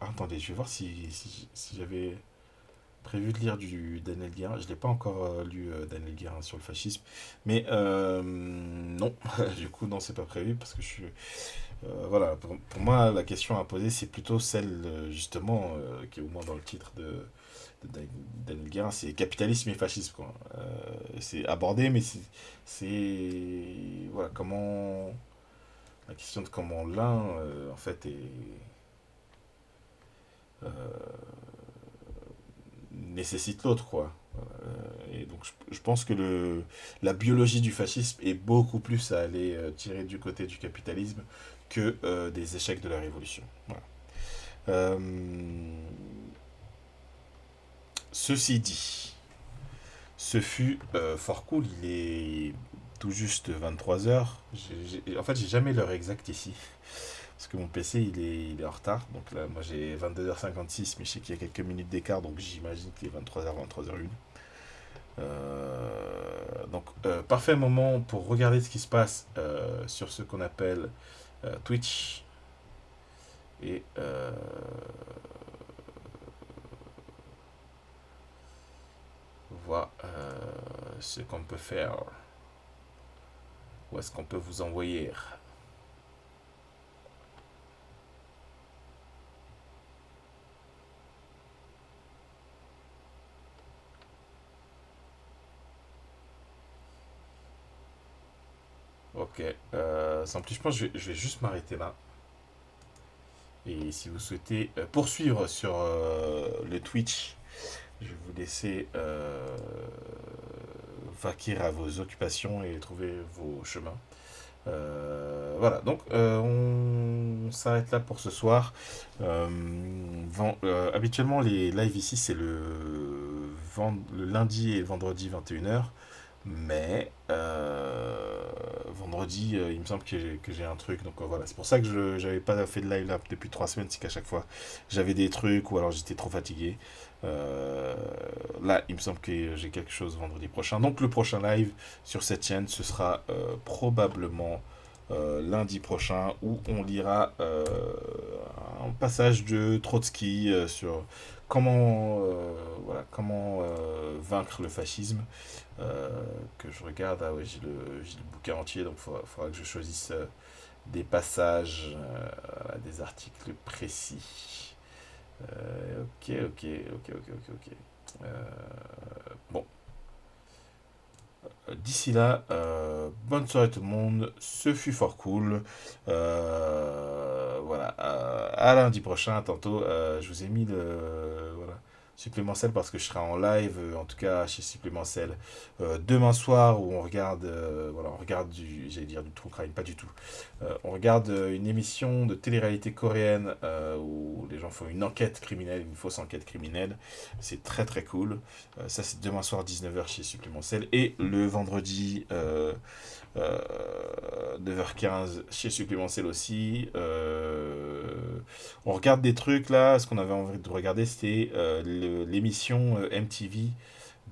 Attendez, je vais voir si j'avais prévu de lire du Daniel Guérin. Je l'ai pas encore lu Daniel Guérin sur le fascisme. Mais non, du coup, non, c'est pas prévu parce que je suis. Voilà, pour moi, la question à poser, c'est plutôt celle, justement, qui est au moins dans le titre de Daniel Guérin, c'est capitalisme et fascisme, quoi. C'est abordé, mais voilà, comment. La question de comment l'un, en fait, euh, nécessite l'autre, quoi. Et donc, je pense que la biologie du fascisme est beaucoup plus à aller tirer du côté du capitalisme que des échecs de la révolution. Voilà. Euh, Ceci dit, ce fut fort cool. Il est tout juste 23 heures. En fait, j'ai jamais l'heure exacte ici. Parce que mon PC, il est en retard. Donc là, moi, j'ai 22h56, mais je sais qu'il y a quelques minutes d'écart. Donc j'imagine qu'il est 23h, 23h01. Parfait moment pour regarder ce qui se passe sur ce qu'on appelle Twitch. Et voir ce qu'on peut faire. Où est-ce qu'on peut vous envoyer. Ok. Sans plus, je pense que je vais juste m'arrêter là. Et si vous souhaitez poursuivre sur le Twitch, je vais vous laisser vaquer à vos occupations et trouver vos chemins. Voilà, donc on s'arrête là pour ce soir. Habituellement, les lives ici, c'est le lundi et le vendredi 21h. Mais vendredi, il me semble que j'ai un truc. Donc voilà, c'est pour ça que je n'avais pas fait de live là depuis 3 semaines. C'est qu'à chaque fois, j'avais des trucs ou alors j'étais trop fatigué. Là, il me semble que j'ai quelque chose vendredi prochain. Donc le prochain live sur cette chaîne, ce sera probablement lundi prochain où on lira un passage de Trotsky sur comment vaincre le fascisme. Que je regarde. Ah ouais, j'ai le bouquin entier, donc il faudra que je choisisse des passages, des articles précis. Ok. Bon. D'ici là, bonne soirée tout le monde. Ce fut fort cool. Voilà. À lundi prochain, à tantôt. Je vous ai mis voilà, Supplémentiel parce que je serai en live, en tout cas chez Supplémentiel, demain soir où on regarde, on regarde j'allais dire du true crime, pas du tout. On regarde une émission de télé-réalité coréenne où les gens font une enquête criminelle, une fausse enquête criminelle. C'est très très cool. Ça c'est demain soir 19h chez Supplémentiel et le vendredi 9h15 chez Supplémentiel aussi. On regarde des trucs là. Ce qu'on avait envie de regarder, c'était l'émission MTV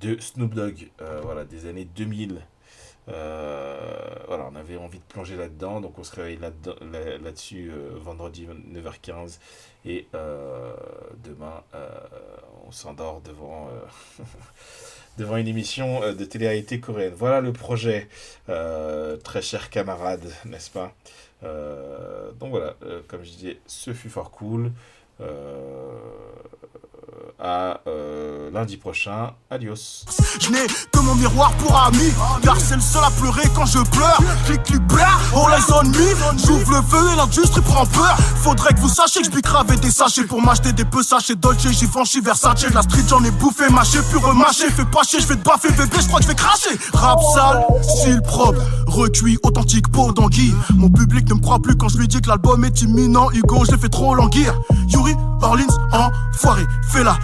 de Snoop Dogg, voilà, des années 2000. Voilà, on avait envie de plonger là-dedans, donc on se réveille là-dessus vendredi 9h15 et demain on s'endort devant devant une émission de télé-réalité coréenne. Voilà le projet, très chers camarades, n'est-ce pas? Donc voilà, comme je disais, ce fut fort cool. À lundi prochain. Adios. Je n'ai que mon miroir pour ami, car c'est le seul à pleurer quand je pleure. Clic, clic, blah, all eyes on me. J'ouvre le feu et l'industrie prend peur. Faudrait que vous sachiez que je bicravais des sachets pour m'acheter des peu sachets Dolce. J'ai franchi Versace, la street j'en ai bouffé, mâché, puis remâché. Fais pas chier, je vais te baffer bébé, je crois que je vais cracher. Rap sale, style propre, recuit, authentique, peau d'anguille. Mon public ne me croit plus quand je lui dis que l'album est imminent. Hugo, je l'ai fait trop languir. Yuri, Orleans, enfoiré, fais la